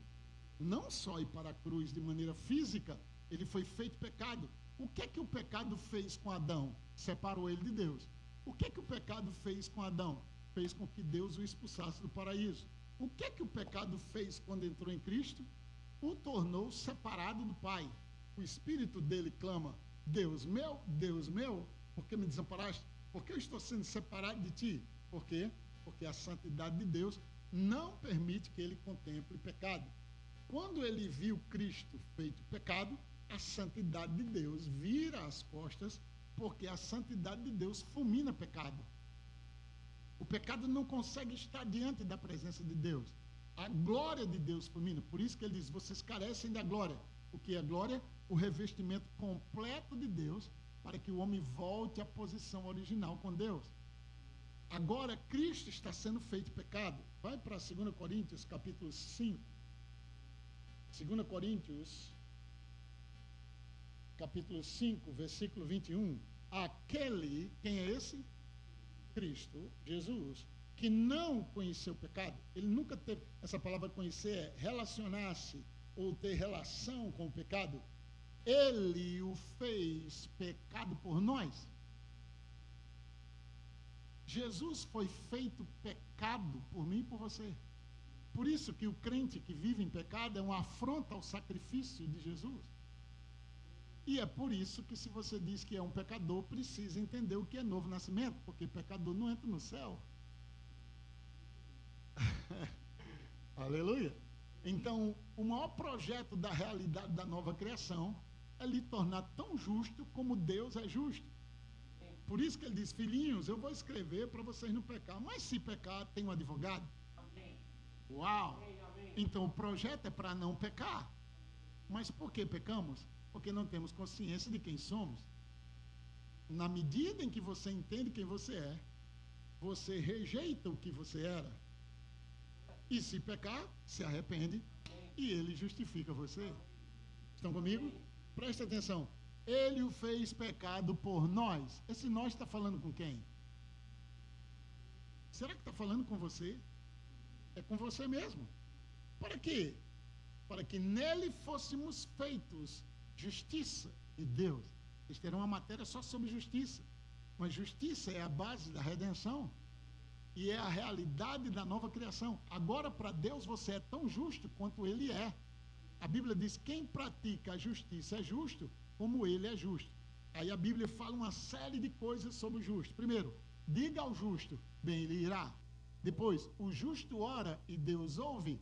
Não só ir para a cruz de maneira física, ele foi feito pecado. O que é que o pecado fez com Adão? Separou ele de Deus. O que é que o pecado fez com Adão? Fez com que Deus o expulsasse do paraíso. O que é que o pecado fez quando entrou em Cristo? O tornou separado do Pai. O espírito dele clama: Deus meu, por que me desamparaste? Por que eu estou sendo separado de ti? Por quê? Porque a santidade de Deus não permite que ele contemple pecado. Quando ele viu Cristo feito pecado, a santidade de Deus vira as costas, porque a santidade de Deus fulmina pecado. O pecado não consegue estar diante da presença de Deus. A glória de Deus fulmina. Por isso que ele diz: vocês carecem da glória. O que é glória? O revestimento completo de Deus, para que o homem volte à posição original com Deus. Agora, Cristo está sendo feito pecado. Vai para 2 Coríntios, capítulo 5. 2 Coríntios, capítulo 5, versículo 21. Aquele, quem é esse? Cristo, Jesus, que não conheceu o pecado. Ele nunca teve, essa palavra conhecer é relacionar-se ou ter relação com o pecado. Ele o fez pecado por nós. Jesus foi feito pecado por mim e por você. Por isso que o crente que vive em pecado é uma afronta ao sacrifício de Jesus. E é por isso que, se você diz que é um pecador, precisa entender o que é novo nascimento, porque pecador não entra no céu. Aleluia. Então, o maior projeto da realidade da nova criação é lhe tornar tão justo como Deus é justo. Por isso que ele diz: filhinhos, eu vou escrever para vocês não pecar, mas se pecar, tem um advogado. Uau! Então o projeto é para não pecar. Mas por que pecamos? Porque não temos consciência de quem somos. Na medida em que você entende quem você é, você rejeita o que você era. E se pecar, se arrepende e ele justifica você. Estão comigo? Presta atenção. Ele o fez pecado por nós. Esse nós está falando com quem? Será que está falando com você? É com você mesmo. Para quê? Para que nele fôssemos feitos justiça de Deus. Vocês terão uma matéria só sobre justiça. Mas justiça é a base da redenção. E é a realidade da nova criação. Agora, para Deus, você é tão justo quanto ele é. A Bíblia diz: quem pratica a justiça é justo, como ele é justo. Aí a Bíblia fala uma série de coisas sobre o justo. Primeiro, diga ao justo, bem ele irá. Depois, o justo ora e Deus ouve.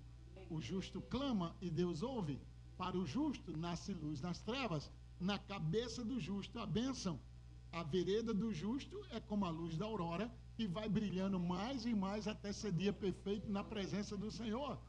O justo clama e Deus ouve. Para o justo nasce luz nas trevas. Na cabeça do justo a bênção. A vereda do justo é como a luz da aurora, que vai brilhando mais e mais até ser dia perfeito na presença do Senhor.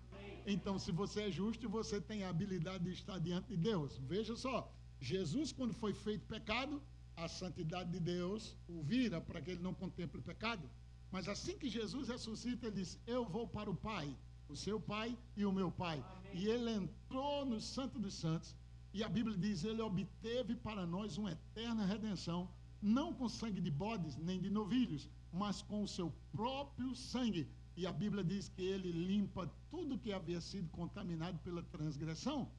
Então, se você é justo, você tem a habilidade de estar diante de Deus. Veja só, Jesus, quando foi feito pecado, a santidade de Deus o vira para que ele não contemple o pecado. Mas assim que Jesus ressuscita, ele diz: eu vou para o Pai, o seu Pai e o meu Pai. Amém. E ele entrou no Santo dos Santos, e a Bíblia diz: ele obteve para nós uma eterna redenção, não com sangue de bodes nem de novilhos, mas com o seu próprio sangue. E a Bíblia diz que ele limpa tudo que havia sido contaminado pela transgressão.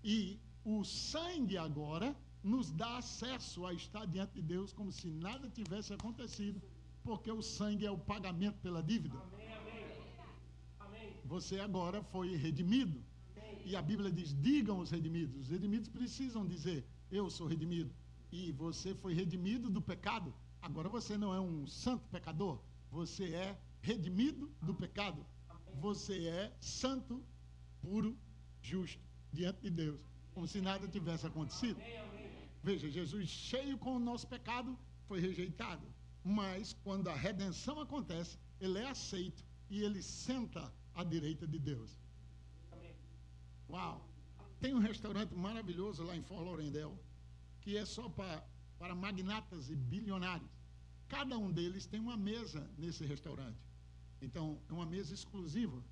E o sangue agora nos dá acesso a estar diante de Deus como se nada tivesse acontecido, porque o sangue é o pagamento pela dívida. Amém. Você agora foi redimido. E a Bíblia diz: digam os redimidos. Os redimidos precisam dizer: eu sou redimido. E você foi redimido do pecado. Agora você não é um santo pecador. Você é redimido do pecado. Você é santo, puro, justo diante de Deus, como se nada tivesse acontecido. Veja, Jesus, cheio com o nosso pecado, foi rejeitado. Mas quando a redenção acontece, ele é aceito e ele senta à direita de Deus. Uau! Tem um restaurante maravilhoso lá em Fort Lauderdale, que é só para magnatas e bilionários. Cada um deles tem uma mesa nesse restaurante. Então, é uma mesa exclusiva.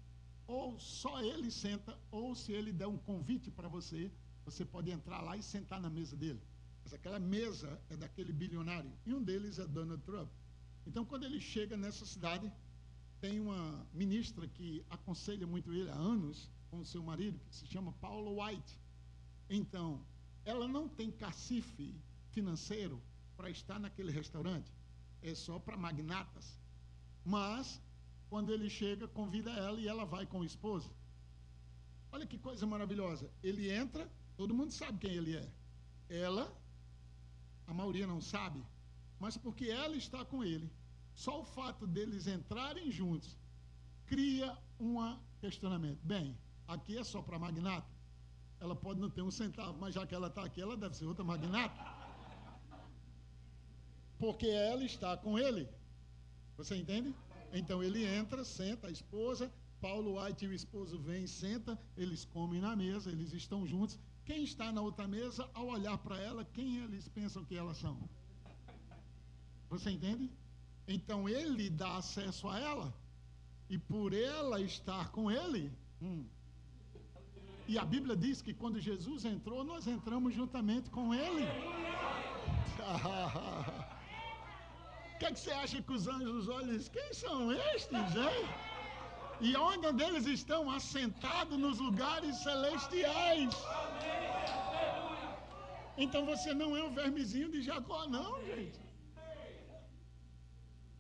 Ou só ele senta, ou se ele der um convite para você, você pode entrar lá e sentar na mesa dele. Mas aquela mesa é daquele bilionário. E um deles é Donald Trump. Então, quando ele chega nessa cidade, tem uma ministra que aconselha muito ele há anos, com o seu marido, que se chama Paula White. Então, ela não tem cacife financeiro para estar naquele restaurante. É só para magnatas. Mas, quando ele chega, convida ela e ela vai com o esposo. Olha que coisa maravilhosa. Ele entra, todo mundo sabe quem ele é. Ela, a maioria não sabe, mas porque ela está com ele, só o fato deles entrarem juntos cria um questionamento. Bem, aqui é só para magnata. Ela pode não ter um centavo, mas já que ela está aqui, ela deve ser outra magnata. Porque ela está com ele. Você entende? Então ele entra, senta, a esposa, Paulo White e o esposo vêm, senta, eles comem na mesa, eles estão juntos. Quem está na outra mesa, ao olhar para ela, quem eles pensam que elas são? Você entende? Então ele dá acesso a ela, e por ela estar com ele, e a Bíblia diz que quando Jesus entrou, nós entramos juntamente com ele. O que você acha que os anjos olham? Quem são estes, hein? E onde eles estão? Assentados nos lugares celestiais. Então você não é o vermezinho de Jacó, não, gente.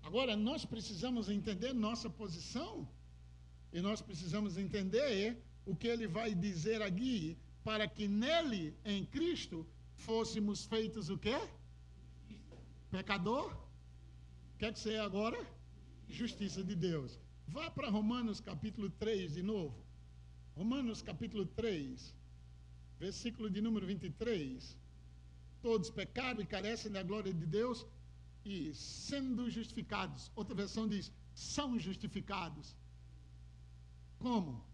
Agora, nós precisamos entender nossa posição. E nós precisamos entender o que ele vai dizer aqui, para que nele, em Cristo, fôssemos feitos o quê? Pecador? O que é que você é agora? Justiça de Deus. Vá para Romanos capítulo 3 de novo. Romanos capítulo 3, versículo de número 23. Todos pecaram e carecem da glória de Deus e sendo justificados. Outra versão diz, são justificados. Como?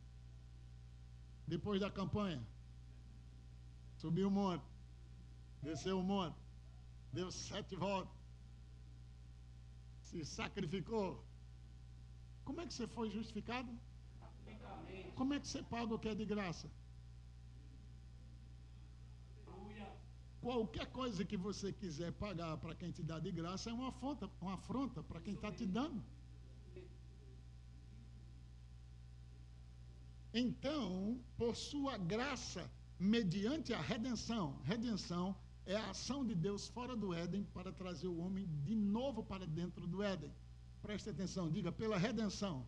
Depois da campanha. Subiu o monte. Desceu o monte. Deu 7 voltas. Se sacrificou. Como é que você foi justificado? Como é que você paga o que é de graça? Qualquer coisa que você quiser pagar para quem te dá de graça é uma afronta para quem está te dando. Então, por sua graça, mediante a redenção é a ação de Deus fora do Éden para trazer o homem de novo para dentro do Éden. Preste atenção, diga, pela redenção.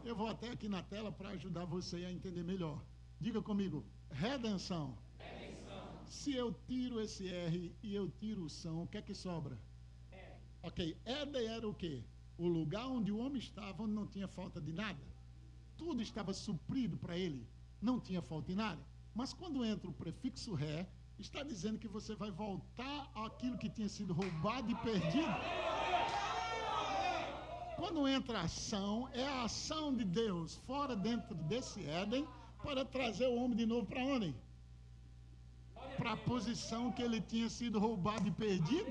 Eu vou até aqui na tela para ajudar você a entender melhor. Diga comigo, redenção. Se eu tiro esse R e eu tiro o são, o que é que sobra? Ok, Éden era o quê? O lugar onde o homem estava, onde não tinha falta de nada. Tudo estava suprido para ele, não tinha falta de nada. Mas quando entra o prefixo ré, está dizendo que você vai voltar àquilo que tinha sido roubado e perdido. Quando entra a ação, é a ação de Deus fora dentro desse Éden para trazer o homem de novo para onde? Para a posição que ele tinha sido roubado e perdido.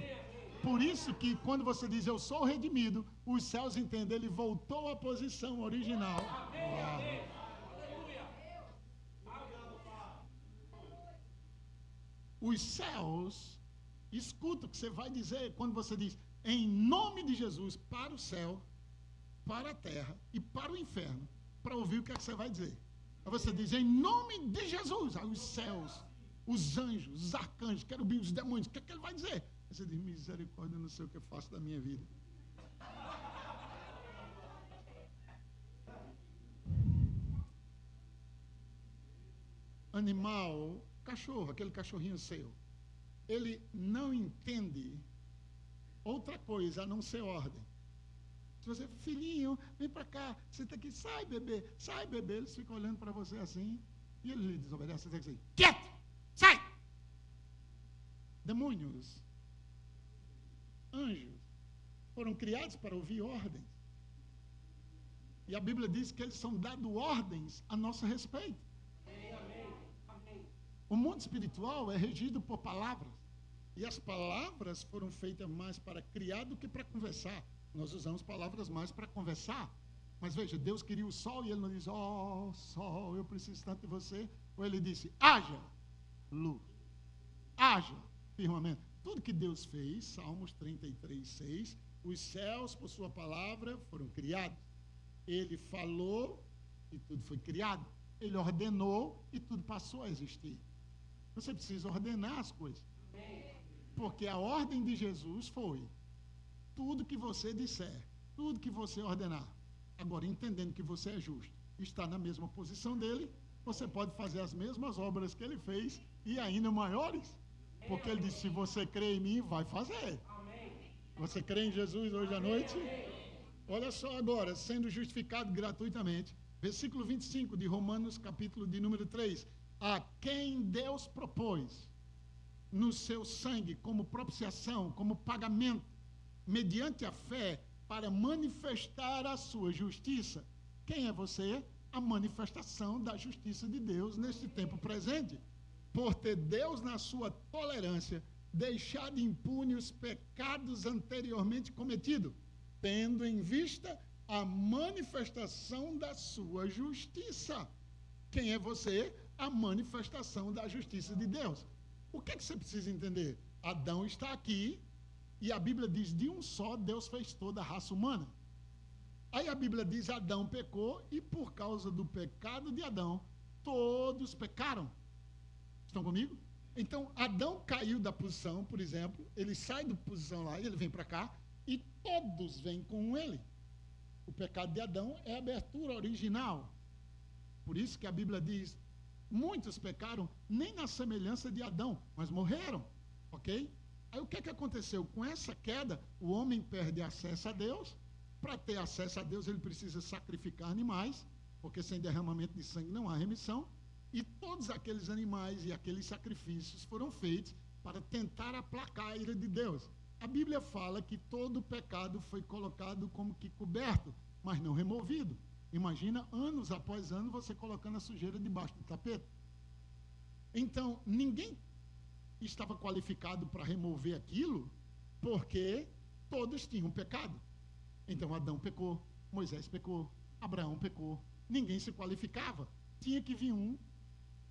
Por isso que quando você diz eu sou redimido, os céus entendem, ele voltou à posição original. Os céus, escuta o que você vai dizer quando você diz em nome de Jesus para o céu, para a terra e para o inferno, para ouvir o que é que você vai dizer. Aí você diz em nome de Jesus, aí os céus, os anjos, os arcanjos, querubins, os demônios, o que é que ele vai dizer? Aí você diz, misericórdia, eu não sei o que eu faço da minha vida. Animal, cachorro, aquele cachorrinho seu, ele não entende outra coisa a não ser ordem. Se você, filhinho, vem para cá, senta aqui, sai bebê, eles ficam olhando para você assim, e ele lhe desobedece, você tem que dizer, quieto, sai! Demônios, anjos, foram criados para ouvir ordens. E a Bíblia diz que eles são dados ordens a nosso respeito. O mundo espiritual é regido por palavras. E as palavras foram feitas mais para criar do que para conversar. Nós usamos palavras mais para conversar. Mas veja, Deus queria o sol e ele não diz, ó sol, eu preciso tanto de você. Ou ele disse, haja luz. Haja firmamento. Tudo que Deus fez, Salmos 33, 6, os céus, por sua palavra, foram criados. Ele falou e tudo foi criado. Ele ordenou e tudo passou a existir. Você precisa ordenar as coisas. Porque a ordem de Jesus foi: tudo que você disser, tudo que você ordenar. Agora, entendendo que você é justo, está na mesma posição dele, você pode fazer as mesmas obras que ele fez e ainda maiores. Porque ele disse: se você crê em mim, vai fazer. Você crê em Jesus hoje à noite? Olha só agora, sendo justificado gratuitamente. Versículo 25 de Romanos, capítulo de número 3. A quem Deus propôs no seu sangue como propiciação, como pagamento, mediante a fé, para manifestar a sua justiça. Quem é você? A manifestação da justiça de Deus neste tempo presente. Por ter Deus, na sua tolerância, deixado impune os pecados anteriormente cometidos, tendo em vista a manifestação da sua justiça. Quem é você? A manifestação da justiça de Deus. O que você precisa entender? Adão está aqui, e a Bíblia diz: de um só Deus fez toda a raça humana. Aí a Bíblia diz: Adão pecou, e por causa do pecado de Adão, todos pecaram. Estão comigo? Então, Adão caiu da posição, por exemplo, ele sai da posição lá, e ele vem para cá, e todos vêm com ele. O pecado de Adão é a abertura original. Por isso que a Bíblia diz: muitos pecaram nem na semelhança de Adão, mas morreram, ok? Aí o que é que aconteceu? Com essa queda, o homem perde acesso a Deus. Para ter acesso a Deus, ele precisa sacrificar animais, porque sem derramamento de sangue não há remissão. E todos aqueles animais e aqueles sacrifícios foram feitos para tentar aplacar a ira de Deus. A Bíblia fala que todo pecado foi colocado como que coberto, mas não removido. Imagina, anos após anos, você colocando a sujeira debaixo do tapete. Então, ninguém estava qualificado para remover aquilo, porque todos tinham pecado. Então, Adão pecou, Moisés pecou, Abraão pecou. Ninguém se qualificava. Tinha que vir um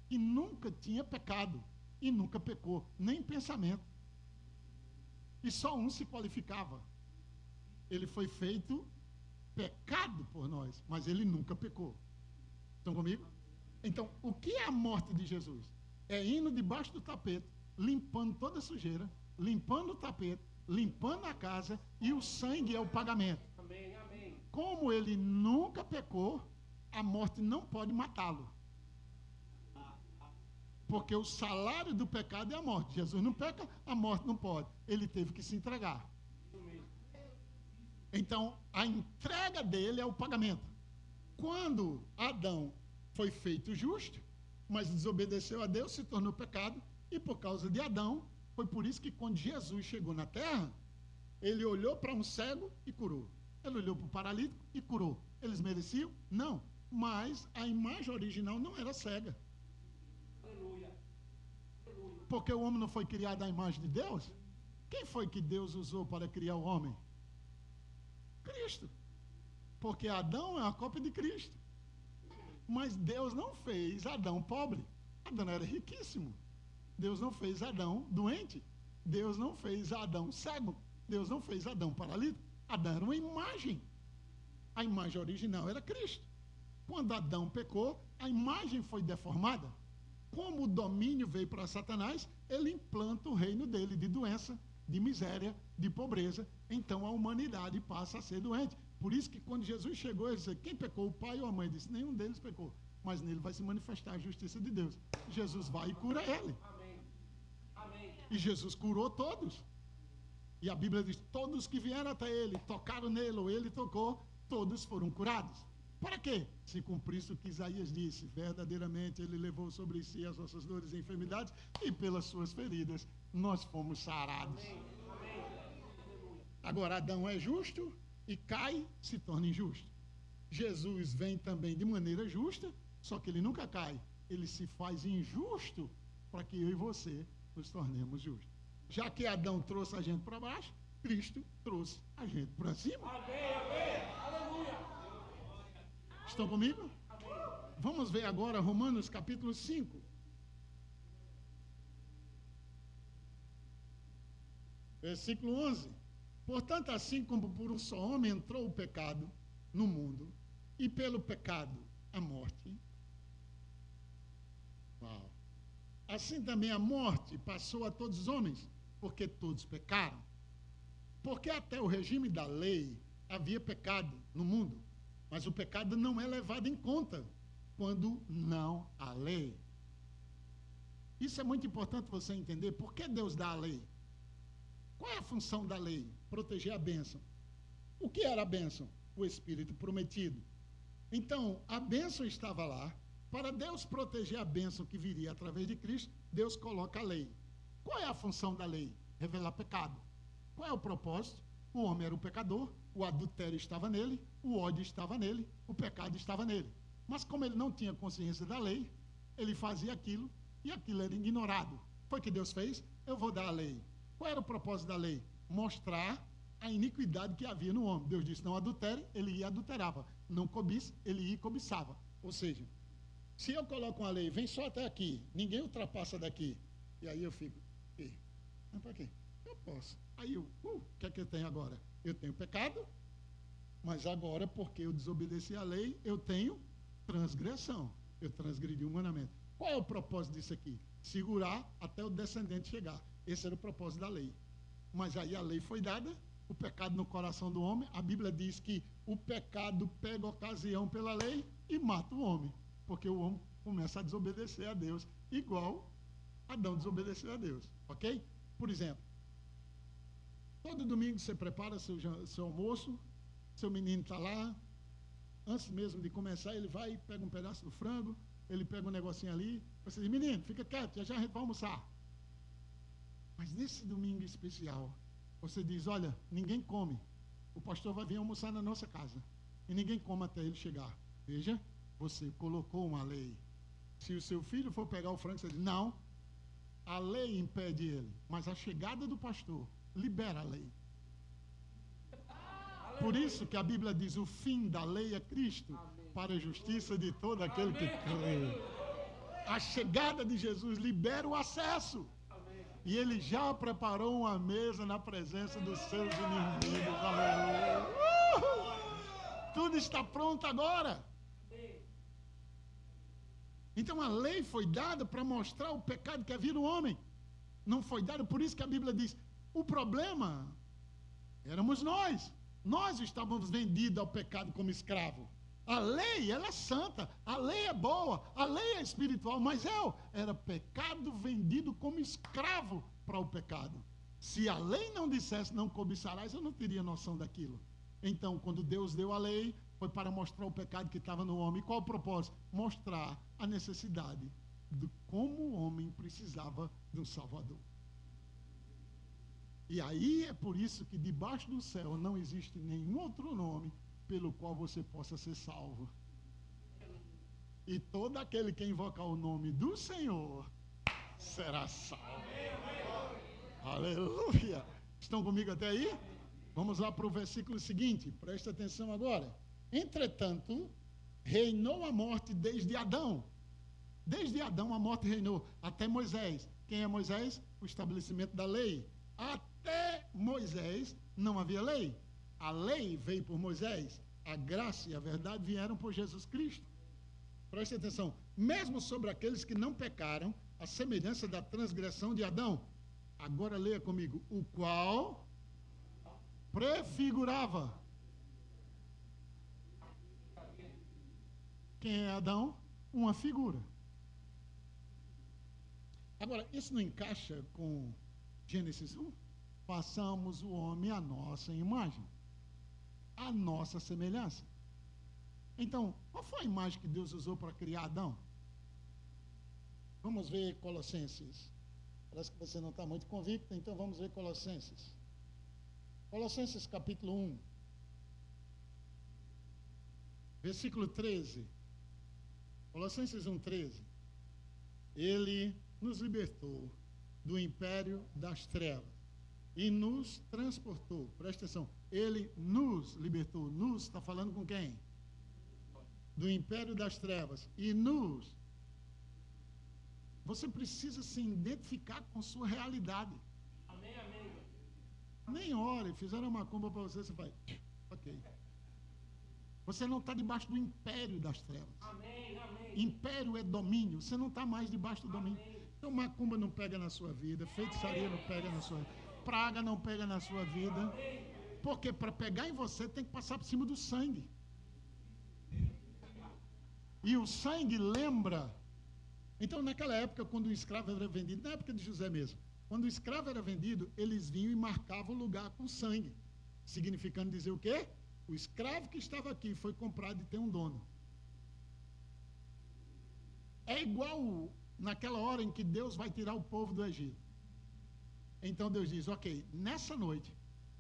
que nunca tinha pecado e nunca pecou, nem em pensamento. E só um se qualificava. Ele foi feito pecado por nós, mas ele nunca pecou. Estão comigo? Então, o que é a morte de Jesus? É indo debaixo do tapete, limpando toda a sujeira, limpando o tapete, limpando a casa, e o sangue é o pagamento. Amém, amém. Como ele nunca pecou, a morte não pode matá-lo. Porque o salário do pecado é a morte. Jesus não peca, a morte não pode. Ele teve que se entregar. Então, a entrega dele é o pagamento. Quando Adão foi feito justo, mas desobedeceu a Deus, se tornou pecado, e por causa de Adão, foi por isso que quando Jesus chegou na terra, ele olhou para um cego e curou. Ele olhou para o paralítico e curou. Eles mereciam? Não. Mas a imagem original não era cega. Porque o homem não foi criado à imagem de Deus? Quem foi que Deus usou para criar o homem? Cristo. Porque Adão é uma cópia de Cristo. Mas Deus não fez Adão pobre. Adão era riquíssimo. Deus não fez Adão doente. Deus não fez Adão cego. Deus não fez Adão paralítico. Adão era uma imagem. A imagem original era Cristo. Quando Adão pecou, a imagem foi deformada. Como o domínio veio para Satanás, ele implanta o reino dele de doença, de miséria, de pobreza. Então a humanidade passa a ser doente. Por isso que quando Jesus chegou, ele disse: quem pecou, o pai ou a mãe? Ele disse: nenhum deles pecou. Mas nele vai se manifestar a justiça de Deus. Jesus vai e cura ele. Amém. Amém. E Jesus curou todos. E a Bíblia diz: todos que vieram até ele, tocaram nele, ou ele tocou, todos foram curados. Para quê? Se cumprisse o que Isaías disse: verdadeiramente ele levou sobre si as nossas dores e enfermidades, e pelas suas feridas nós fomos sarados. Agora, Adão é justo e cai, se torna injusto. Jesus vem também de maneira justa, só que ele nunca cai. Ele se faz injusto para que eu e você nos tornemos justos. Já que Adão trouxe a gente para baixo, Cristo trouxe a gente para cima. Amém, amém. Aleluia. Estão comigo? Vamos ver agora Romanos capítulo 5. Versículo 11. Portanto, assim como por um só homem entrou o pecado no mundo, e pelo pecado a morte, assim também a morte passou a todos os homens, porque todos pecaram. Porque até o regime da lei havia pecado no mundo, mas o pecado não é levado em conta quando não há lei. Isso é muito importante você entender. Por que Deus dá a lei? Qual é a função da lei? Proteger a bênção. O que era a bênção? O Espírito prometido. Então, a bênção estava lá. Para Deus proteger a bênção que viria através de Cristo, Deus coloca a lei. Qual é a função da lei? Revelar pecado. Qual é o propósito? O homem era um pecador, o adultério estava nele, o ódio estava nele, o pecado estava nele. Mas como ele não tinha consciência da lei, ele fazia aquilo e aquilo era ignorado. Foi o que Deus fez? Eu vou dar a lei. Qual era o propósito da lei? Mostrar a iniquidade que havia no homem. Deus disse, não adultere, ele ia e adulterava. Não cobice, ele ia e cobiçava. Ou seja, se eu coloco uma lei, vem só até aqui, ninguém ultrapassa daqui. E aí eu fico, mas para quê? Eu posso. Aí o que é que eu tenho agora? Eu tenho pecado, mas agora, porque eu desobedeci a lei, eu tenho transgressão. Eu transgredi o mandamento. Qual é o propósito disso aqui? Segurar até o descendente chegar. Esse era o propósito da lei. Mas aí a lei foi dada, o pecado no coração do homem. A Bíblia diz que o pecado pega ocasião pela lei e mata o homem. Porque o homem começa a desobedecer a Deus, igual Adão desobedeceu a Deus. Ok? Por exemplo, todo domingo você prepara seu almoço, seu menino está lá, antes mesmo de começar, ele vai e pega um pedaço do frango, ele pega um negocinho ali, você diz, menino, fica quieto, já a gente vai almoçar. Mas nesse domingo especial, você diz, olha, ninguém come, o pastor vai vir almoçar na nossa casa, e ninguém come até ele chegar. Veja, você colocou uma lei. Se o seu filho for pegar o frango, você diz, não, a lei impede ele, mas a chegada do pastor libera a lei. Por isso que a Bíblia diz, o fim da lei é Cristo, para a justiça de todo aquele que crê. A chegada de Jesus libera o acesso. E ele já preparou uma mesa na presença dos seus inimigos. Aleluia. Tudo está pronto agora. Então a lei foi dada para mostrar o pecado que havia no homem. Não foi dada, por isso que a Bíblia diz, o problema éramos nós. Nós estávamos vendidos ao pecado como escravo. A lei, ela é santa, a lei é boa, a lei é espiritual, mas eu era pecado vendido como escravo para o pecado. Se a lei não dissesse, não cobiçarás, eu não teria noção daquilo. Então, quando Deus deu a lei, foi para mostrar o pecado que estava no homem. E qual o propósito? Mostrar a necessidade de como o homem precisava de um Salvador. E aí é por isso que debaixo do céu não existe nenhum outro nome pelo qual você possa ser salvo. E todo aquele que invocar o nome do Senhor será salvo. Aleluia! Estão comigo até aí? Vamos lá para o versículo seguinte, presta atenção agora. Entretanto, reinou a morte desde Adão. Desde Adão a morte reinou, até Moisés. Quem é Moisés? O estabelecimento da lei. Até Moisés não havia lei. A lei veio por Moisés, a graça e a verdade vieram por Jesus Cristo. Preste atenção, mesmo sobre aqueles que não pecaram, a semelhança da transgressão de Adão. Agora leia comigo, o qual prefigurava. Quem é Adão? Uma figura. Agora, isso não encaixa com Gênesis 1? Façamos o homem à nossa imagem, à nossa semelhança. Então, qual foi a imagem que Deus usou para criar Adão? Vamos ver Colossenses. Parece que você não está muito convicto, então vamos ver Colossenses. Colossenses capítulo 1, versículo 13. Colossenses 1:13. Ele nos libertou do império das trevas e nos transportou. Presta atenção, ele nos libertou. Nos está falando com quem? Do império das trevas e nos. Você precisa se identificar com sua realidade. Amém, amém. Nem ore, fizeram uma macumba para você, você vai, ok. Você não está debaixo do império das trevas. Amém, amém. Império é domínio, você não está mais debaixo do domínio. Então macumba não pega na sua vida, feitiçaria não pega na sua vida, praga não pega na sua vida. Porque para pegar em você tem que passar por cima do sangue. E o sangue lembra. Então naquela época, quando o escravo era vendido, na época de José mesmo, quando o escravo era vendido, eles vinham e marcavam o lugar com sangue. Significando dizer o quê? O escravo que estava aqui foi comprado e tem um dono. É igual naquela hora em que Deus vai tirar o povo do Egito. Então Deus diz, ok, nessa noite,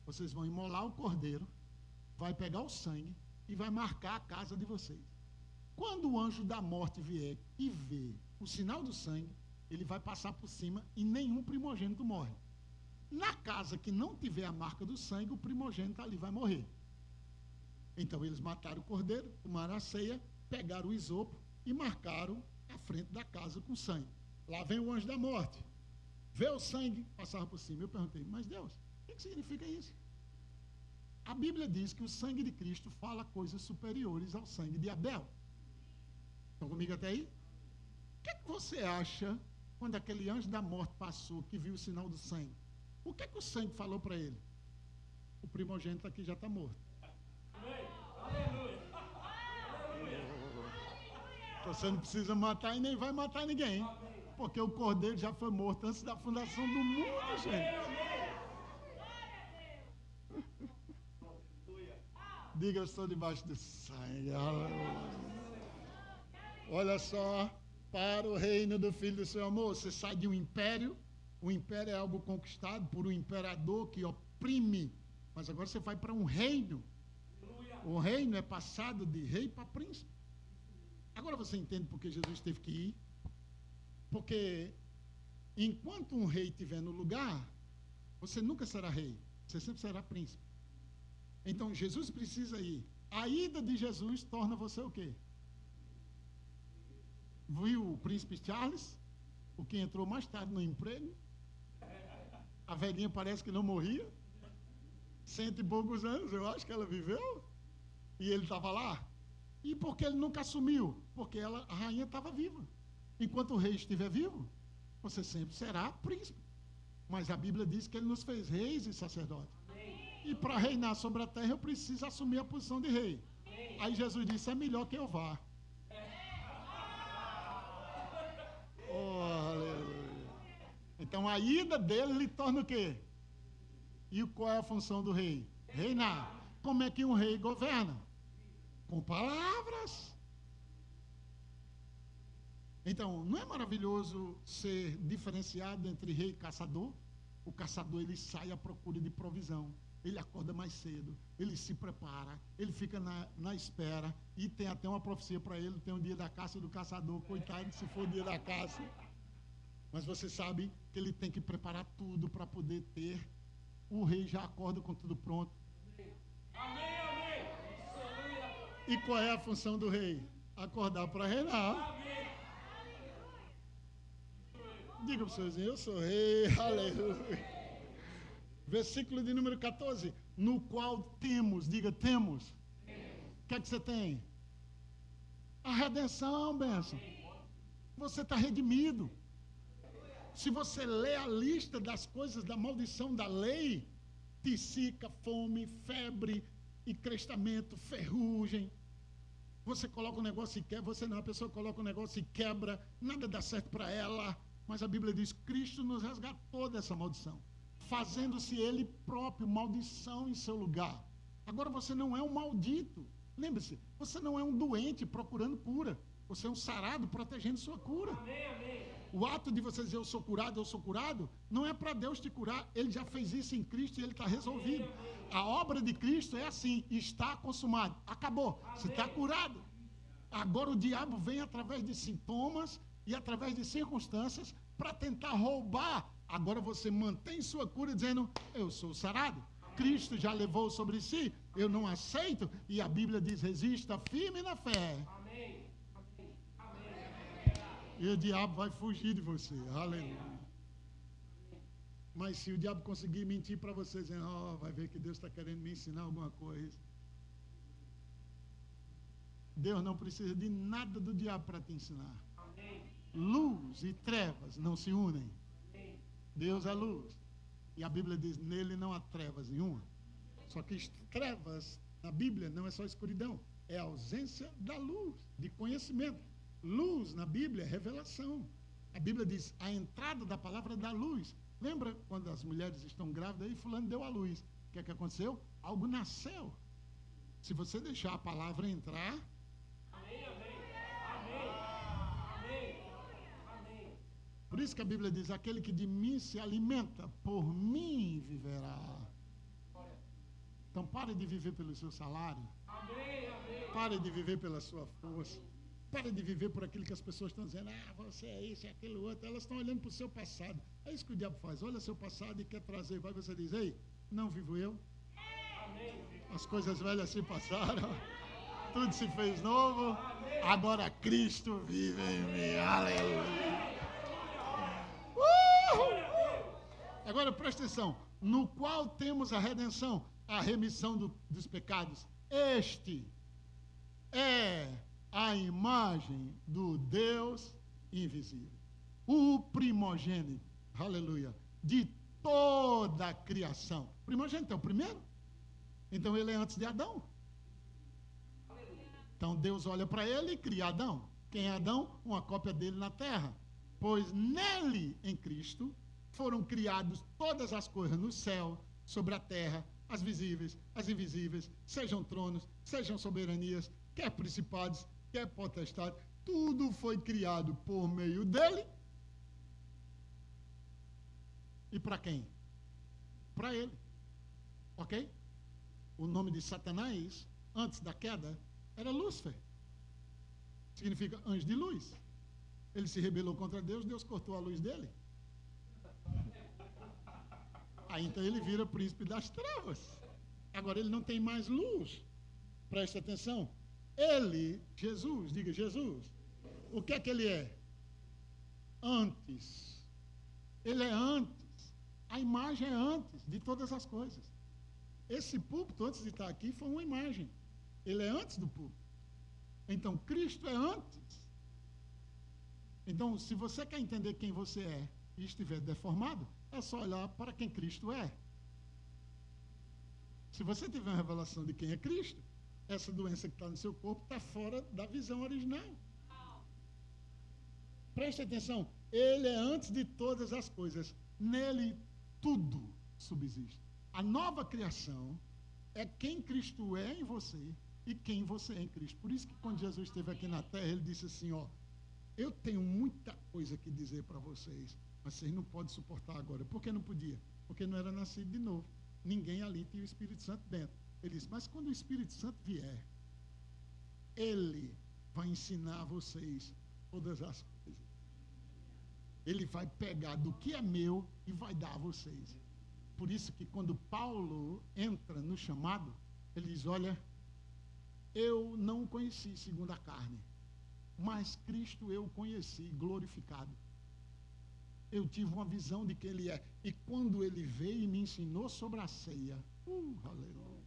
vocês vão imolar o cordeiro, vai pegar o sangue e vai marcar a casa de vocês. Quando o anjo da morte vier e ver o sinal do sangue, ele vai passar por cima e nenhum primogênito morre. Na casa que não tiver a marca do sangue, o primogênito ali vai morrer. Então eles mataram o cordeiro, tomaram a ceia, pegaram o isopo e marcaram a frente da casa com sangue. Lá vem o anjo da morte. Vê o sangue, passava por cima. Eu perguntei, mas Deus, o que significa isso? A Bíblia diz que o sangue de Cristo fala coisas superiores ao sangue de Abel. Estão comigo até aí? O que você acha quando aquele anjo da morte passou, que viu o sinal do sangue? O que o sangue falou para ele? O primogênito aqui já está morto. Você não precisa matar e nem vai matar ninguém. Porque o cordeiro já foi morto antes da fundação do mundo, gente. Diga, eu estou debaixo do sangue. Olha só, para o reino do Filho do seu amor, você sai de um império. O império é algo conquistado por um imperador que oprime. Mas agora você vai para um reino. O reino é passado de rei para príncipe. Agora você entende por que Jesus teve que ir? Porque enquanto um rei estiver no lugar, você nunca será rei, você sempre será príncipe. Então Jesus precisa ir. A ida de Jesus torna você o quê? Viu o príncipe Charles? O que entrou mais tarde no emprego? A velhinha parece que não morria. 100 e poucos anos, eu acho que ela viveu. E ele estava lá. E por que ele nunca assumiu? Porque a rainha estava viva. Enquanto o rei estiver vivo, você sempre será príncipe. Mas a Bíblia diz que ele nos fez reis e sacerdotes. E para reinar sobre a terra, eu preciso assumir a posição de rei. Aí Jesus disse, é melhor que eu vá. Oh, aleluia. Então a ida dele lhe torna o quê? E qual é a função do rei? Reinar. Como é que um rei governa? Com palavras. Então, não é maravilhoso ser diferenciado entre rei e caçador? O caçador, ele sai à procura de provisão. Ele acorda mais cedo, ele se prepara, ele fica na espera, e tem até uma profecia para ele, tem um dia da caça do caçador, coitado se for o dia da caça. Mas você sabe que ele tem que preparar tudo para poder ter. O rei já acorda com tudo pronto. Amém, amém. E qual é a função do rei? Acordar para reinar. Amém. Diga para o senhorzinho, eu sou rei, aleluia. Versículo de número 14, no qual temos, diga temos. O que é que você tem? A redenção, bênção. Você está redimido. Se você lê a lista das coisas da maldição da lei, ticica, fome, febre, encrestamento, ferrugem. Você coloca um negócio e quebra, você não, a pessoa coloca um negócio e quebra, nada dá certo para ela. Mas a Bíblia diz, Cristo nos resgatou dessa maldição, fazendo-se Ele próprio maldição em seu lugar. Agora você não é um maldito. Lembre-se, você não é um doente procurando cura. Você é um sarado protegendo sua cura. Amém, amém. O ato de você dizer eu sou curado, não é para Deus te curar. Ele já fez isso em Cristo e ele está resolvido. A obra de Cristo é assim, está consumado. Acabou, você está curado. Agora o diabo vem através de sintomas e através de circunstâncias para tentar roubar. Agora você mantém sua cura dizendo, eu sou sarado. Cristo já levou sobre si, eu não aceito. E a Bíblia diz, resista firme na fé. Amém. Amém. Amém. E o diabo vai fugir de você. Aleluia. Mas se o diabo conseguir mentir para você, dizendo, vai ver que Deus está querendo me ensinar alguma coisa. Deus não precisa de nada do diabo para te ensinar. Luz e trevas não se unem. Deus é luz. E a Bíblia diz, nele não há trevas nenhuma. Só que trevas, na Bíblia, não é só escuridão. É a ausência da luz, de conhecimento. Luz, na Bíblia, é revelação. A Bíblia diz, a entrada da palavra da luz. Lembra quando as mulheres estão grávidas e fulano deu a luz? O que é que aconteceu? Algo nasceu. Se você deixar a palavra entrar... Por isso que a Bíblia diz, aquele que de mim se alimenta, por mim viverá. Então pare de viver pelo seu salário. Pare de viver pela sua força. Pare de viver por aquilo que as pessoas estão dizendo, você é isso, é aquilo outro. Elas estão olhando para o seu passado. É isso que o diabo faz, olha seu passado e quer trazer. Vai você diz, ei, não vivo eu. As coisas velhas se passaram. Tudo se fez novo. Agora Cristo vive em mim. Aleluia. Agora presta atenção, no qual temos a redenção, a remissão dos pecados. Este é a imagem do Deus invisível, o primogênito, aleluia, de toda a criação. Primogênito é o primeiro? Então ele é antes de Adão. Então Deus olha para ele e cria Adão. Quem é Adão? Uma cópia dele na terra. Pois nele, em Cristo, foram criadas todas as coisas no céu, sobre a terra, as visíveis, as invisíveis, sejam tronos, sejam soberanias, quer principados, quer potestades, tudo foi criado por meio dele. E para quem? Para ele. Ok? O nome de Satanás, antes da queda, era Lúcifer. Significa anjo de luz. Ele se rebelou contra Deus, Deus cortou a luz dele. Aí então ele vira príncipe das trevas. Agora ele não tem mais luz. Preste atenção. Ele, Jesus, diga Jesus. O que é que ele é? Antes. Ele é antes. A imagem é antes de todas as coisas. Esse púlpito, antes de estar aqui, foi uma imagem. Ele é antes do púlpito. Então, Cristo é antes. Então, se você quer entender quem você é e estiver deformado, é só olhar para quem Cristo é. Se você tiver uma revelação de quem é Cristo, essa doença que está no seu corpo está fora da visão original. Preste atenção, ele é antes de todas as coisas. Nele tudo subsiste. A nova criação é quem Cristo é em você e quem você é em Cristo. Por isso que quando Jesus esteve aqui na terra, ele disse assim, eu tenho muita coisa que dizer para vocês, mas vocês não podem suportar agora. Por que não podia? Porque não era nascido de novo. Ninguém ali tinha o Espírito Santo dentro. Ele disse, mas quando o Espírito Santo vier, ele vai ensinar a vocês todas as coisas. Ele vai pegar do que é meu e vai dar a vocês. Por isso que quando Paulo entra no chamado, ele diz, olha, eu não o conheci segundo a carne, mas Cristo eu conheci glorificado. Eu tive uma visão de quem ele é. E quando ele veio e me ensinou sobre a ceia, aleluia.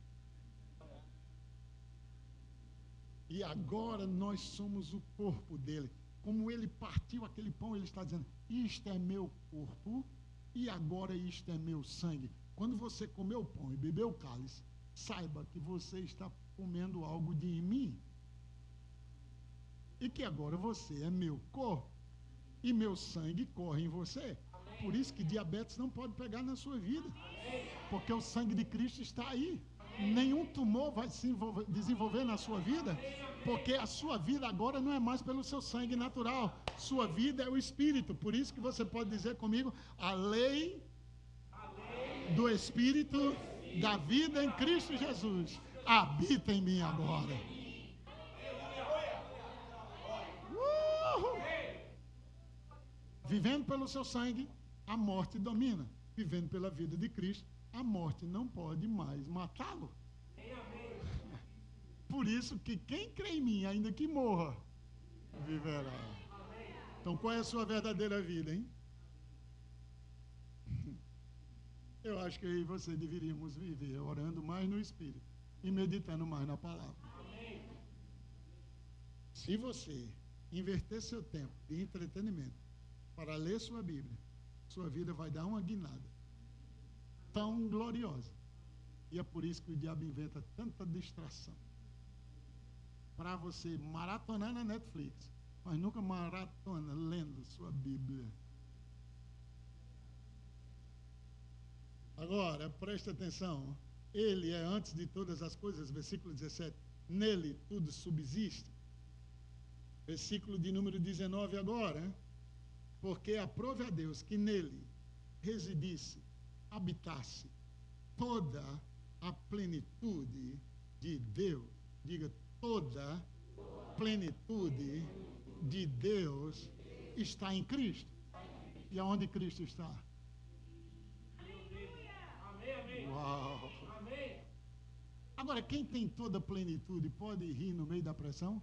E agora nós somos o corpo dele. Como ele partiu aquele pão, ele está dizendo, isto é meu corpo e agora isto é meu sangue. Quando você comeu o pão e bebeu o cálice, saiba que você está comendo algo de mim. E que agora você é meu corpo e meu sangue corre em você. Por isso que diabetes não pode pegar na sua vida, porque o sangue de Cristo está aí. Nenhum tumor vai se desenvolver na sua vida, porque a sua vida agora não é mais pelo seu sangue natural. Sua vida é o Espírito. Por isso que você pode dizer comigo, a lei do Espírito da vida em Cristo Jesus habita em mim agora. Vivendo pelo seu sangue, a morte domina. Vivendo pela vida de Cristo, a morte não pode mais matá-lo. Por isso que quem crê em mim, ainda que morra, viverá. Então qual é a sua verdadeira vida, hein? Eu acho que eu e você deveríamos viver orando mais no Espírito e meditando mais na palavra. Se você inverter seu tempo de entretenimento para ler sua Bíblia, sua vida vai dar uma guinada tão gloriosa. E é por isso que o diabo inventa tanta distração. Para você maratonar na Netflix, mas nunca maratona lendo sua Bíblia. Agora, preste atenção. Ele é antes de todas as coisas, versículo 17. Nele tudo subsiste. Versículo de número 19 agora. Porque aprove a Deus que nele residisse, habitasse toda a plenitude de Deus. Diga, toda plenitude de Deus está em Cristo. E aonde Cristo está? Uau! Agora, quem tem toda a plenitude pode rir no meio da pressão?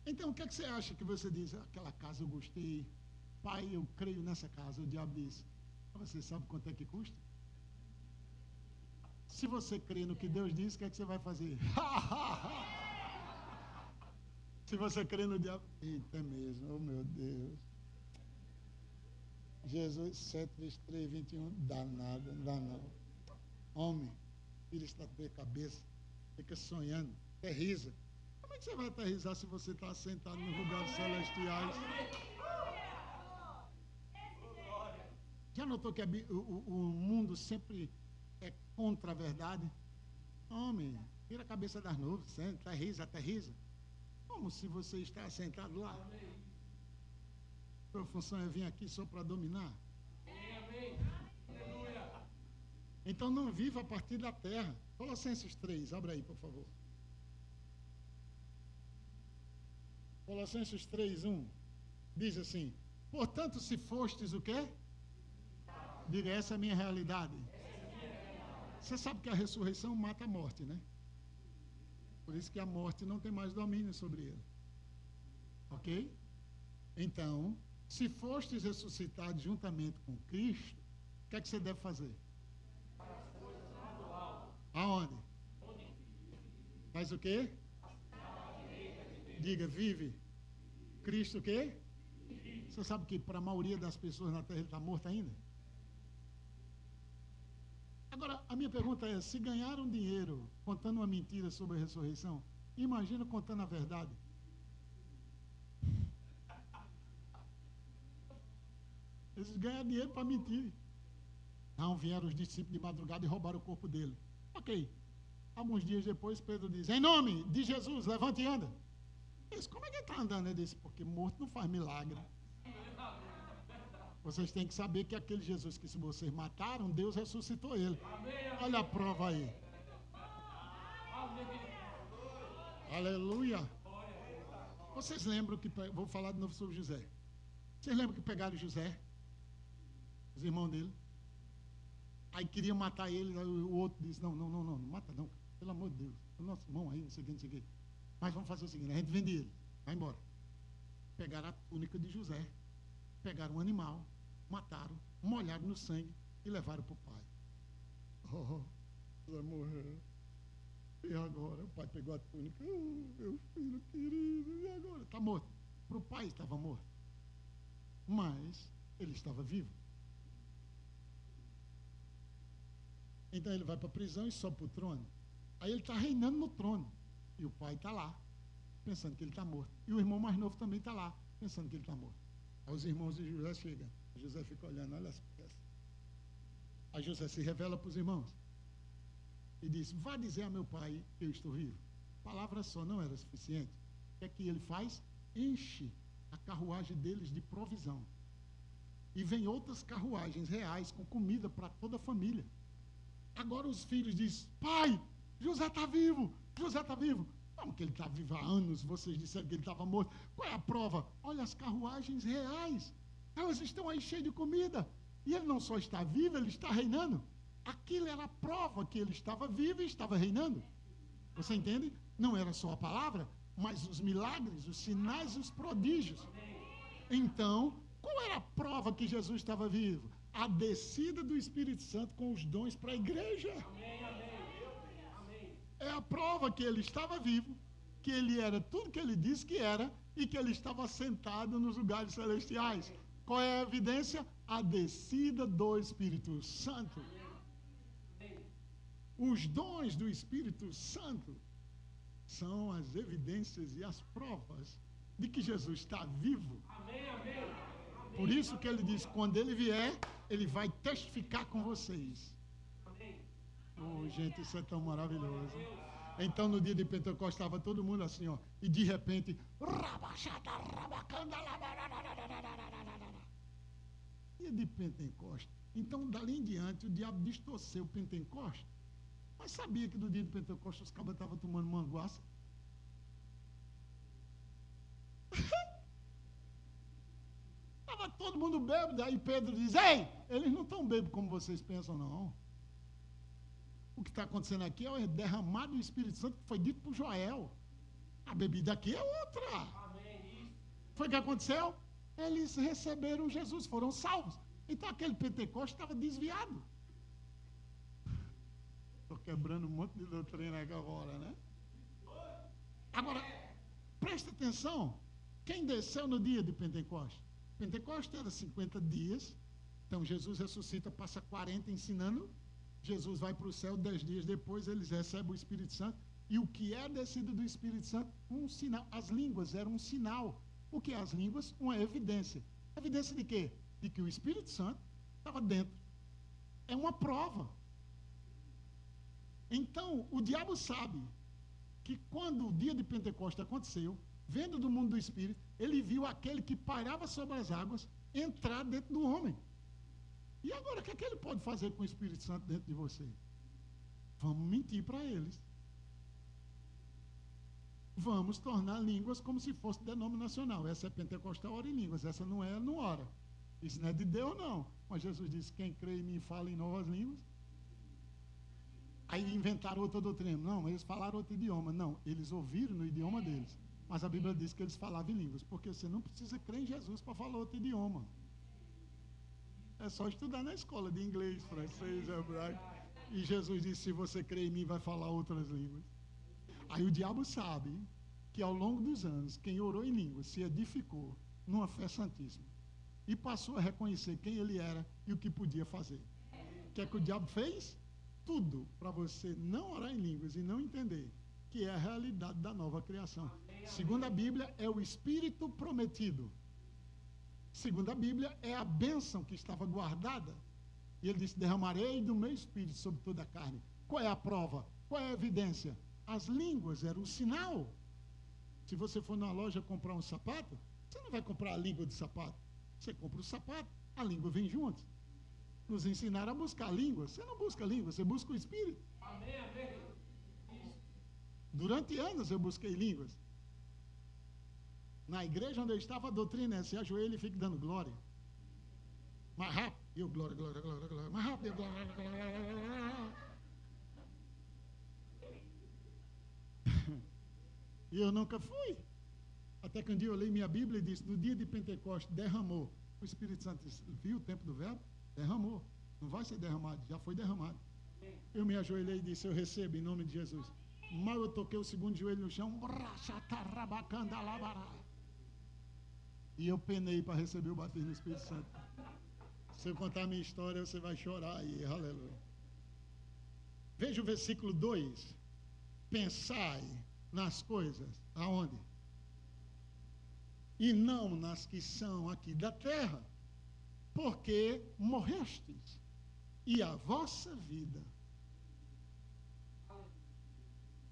Então, o que é que você acha que você diz? Aquela casa eu gostei. Pai, eu creio nessa casa. O diabo diz, você sabe quanto é que custa? Se você crê no que Deus diz, o que é que você vai fazer? Se você crê no diabo, eita mesmo, oh meu Deus. Jesus 7, 23, 21, dá nada, não dá não. Homem, filho está de cabeça, fica sonhando, aterriza. Como é que você vai aterrizar se você está sentado nos lugares celestiais? Já notou que o mundo sempre é contra a verdade? Homem, tira a cabeça das nuvens, senta, aterriza. Como se você está sentado lá? Sua função é vir aqui só para dominar. Então não viva a partir da terra. Colossenses 3, abre aí, por favor. Colossenses 3, 1, diz assim, portanto, se fostes o quê? Diga, essa é a minha realidade. Você sabe que a ressurreição mata a morte, né? Por isso que a morte não tem mais domínio sobre ele. Ok? Então, se fostes ressuscitados juntamente com Cristo, o que é que você deve fazer? Aonde? Faz o quê? Diga, vive. Cristo o quê? Você sabe que para a maioria das pessoas na terra ele está morto ainda? Agora, a minha pergunta é, se ganharam dinheiro contando uma mentira sobre a ressurreição, imagina contando a verdade. Eles ganharam dinheiro para mentir. Não, vieram os discípulos de madrugada e roubaram o corpo dele. Ok. Alguns dias depois, Pedro diz, em nome de Jesus, levante e anda. Eles, como é que ele está andando? Ele disse, porque morto não faz milagre. Vocês têm que saber que aquele Jesus que se vocês mataram, Deus ressuscitou ele. Olha a prova aí. Aleluia. Vocês lembram que, vou falar de novo sobre José. Vocês lembram que pegaram José? Os irmãos dele. Aí queriam matar ele, aí o outro disse, não mata não, pelo amor de Deus. O nosso irmão aí, não sei o que. Mas vamos fazer o seguinte, a gente vende ele, vai embora. Pegaram a túnica de José, pegaram um animal, mataram, molharam no sangue e levaram para o pai. Oh, vai morrer. E agora? O pai pegou a túnica, meu filho querido, e agora? Está morto. Para o pai estava morto. Mas ele estava vivo. Então ele vai para a prisão e sobe para o trono. Aí ele está reinando no trono. E o pai está lá, pensando que ele está morto. E o irmão mais novo também está lá, pensando que ele está morto. Aí os irmãos de José chegam. José fica olhando, olha as peças. Aí José se revela para os irmãos. E diz, vá dizer a meu pai que eu estou vivo. Palavra só não era suficiente. O que é que ele faz? Enche a carruagem deles de provisão. E vem outras carruagens reais com comida para toda a família. Agora os filhos dizem, pai, José está vivo, José está vivo. Como que ele está vivo há anos? Vocês disseram que ele estava morto. Qual é a prova? Olha as carruagens reais. Elas estão aí cheias de comida. E ele não só está vivo, ele está reinando. Aquilo era a prova que ele estava vivo e estava reinando. Você entende? Não era só a palavra, mas os milagres, os sinais e os prodígios. Então, qual era a prova que Jesus estava vivo? A descida do Espírito Santo com os dons para a igreja. É a prova que ele estava vivo, que ele era tudo que ele disse que era e que ele estava sentado nos lugares celestiais. Qual é a evidência? A descida do Espírito Santo. Os dons do Espírito Santo são as evidências e as provas de que Jesus está vivo. Por isso que ele diz, quando ele vier, ele vai testificar com vocês. Oh, gente, isso é tão maravilhoso. Então, no dia de Pentecostes, estava todo mundo assim, ó. E de repente, dia de Pentecostes. Então, dali em diante, o diabo distorceu o Pentecostes. Mas sabia que no dia de Pentecostes os cabas estavam tomando manguaça? Estava todo mundo bêbado. Aí Pedro diz, ei, eles não estão bêbados como vocês pensam, não. O que está acontecendo aqui é o derramado do Espírito Santo que foi dito por Joel. A bebida aqui é outra. Foi o que aconteceu? Eles receberam Jesus, foram salvos. Então aquele Pentecostes estava desviado. Estou quebrando um monte de doutrina agora, né? Agora, presta atenção. Quem desceu no dia de Pentecostes? Pentecostes era 50 dias. Então Jesus ressuscita, passa 40 ensinando. Jesus vai para o céu, 10 dias depois eles recebem o Espírito Santo. E o que é descido do Espírito Santo? Um sinal. As línguas eram um sinal. O que é as línguas? Uma evidência. Evidência de quê? De que o Espírito Santo estava dentro. É uma prova. Então, o diabo sabe que quando o dia de Pentecostes aconteceu, vendo do mundo do Espírito, ele viu aquele que pairava sobre as águas entrar dentro do homem. E agora, o que é que ele pode fazer com o Espírito Santo dentro de você? Vamos mentir para eles. Vamos tornar línguas como se fosse denominacional. Essa é pentecostal, ora em línguas. Essa não é, não ora. Isso não é de Deus, não. Mas Jesus disse, quem crê em mim fala em novas línguas. Aí inventaram outra doutrina. Não, eles falaram outro idioma. Não, eles ouviram no idioma deles. Mas a Bíblia diz que eles falavam em línguas. Porque você não precisa crer em Jesus para falar outro idioma. É só estudar na escola de inglês, francês, hebraico. E Jesus disse, se você crê em mim, vai falar outras línguas. Aí o diabo sabe que ao longo dos anos, quem orou em línguas se edificou numa fé santíssima. E passou a reconhecer quem ele era e o que podia fazer. O que é que o diabo fez? Tudo para você não orar em línguas e não entender que é a realidade da nova criação. Segundo a Bíblia, é o Espírito prometido. Segundo a Bíblia, é a bênção que estava guardada. E ele disse, derramarei do meu Espírito sobre toda a carne. Qual é a prova? Qual é a evidência? As línguas eram um sinal. Se você for na loja comprar um sapato, você não vai comprar a língua de sapato. Você compra o sapato, a língua vem junto. Nos ensinaram a buscar a língua. Você não busca a língua, você busca o Espírito. Amém. Durante anos eu busquei línguas. Na igreja onde eu estava, a doutrina é se ajoelha e fica dando glória. Mais rápido, eu glória, glória, glória, glória. Mais rápido, eu glória, glória. E eu nunca fui. Até que um dia eu li minha Bíblia e disse, no dia de Pentecostes derramou. O Espírito Santo disse, viu o tempo do verbo? Derramou. Não vai ser derramado, já foi derramado. Eu me ajoelhei e disse, eu recebo em nome de Jesus. Mal eu toquei o segundo joelho no chão. E eu penei para receber o batismo do Espírito Santo. Se eu contar a minha história, você vai chorar aí, aleluia. Veja o versículo 2. Pensai nas coisas, aonde? E não nas que são aqui da terra, porque morrestes, e a vossa vida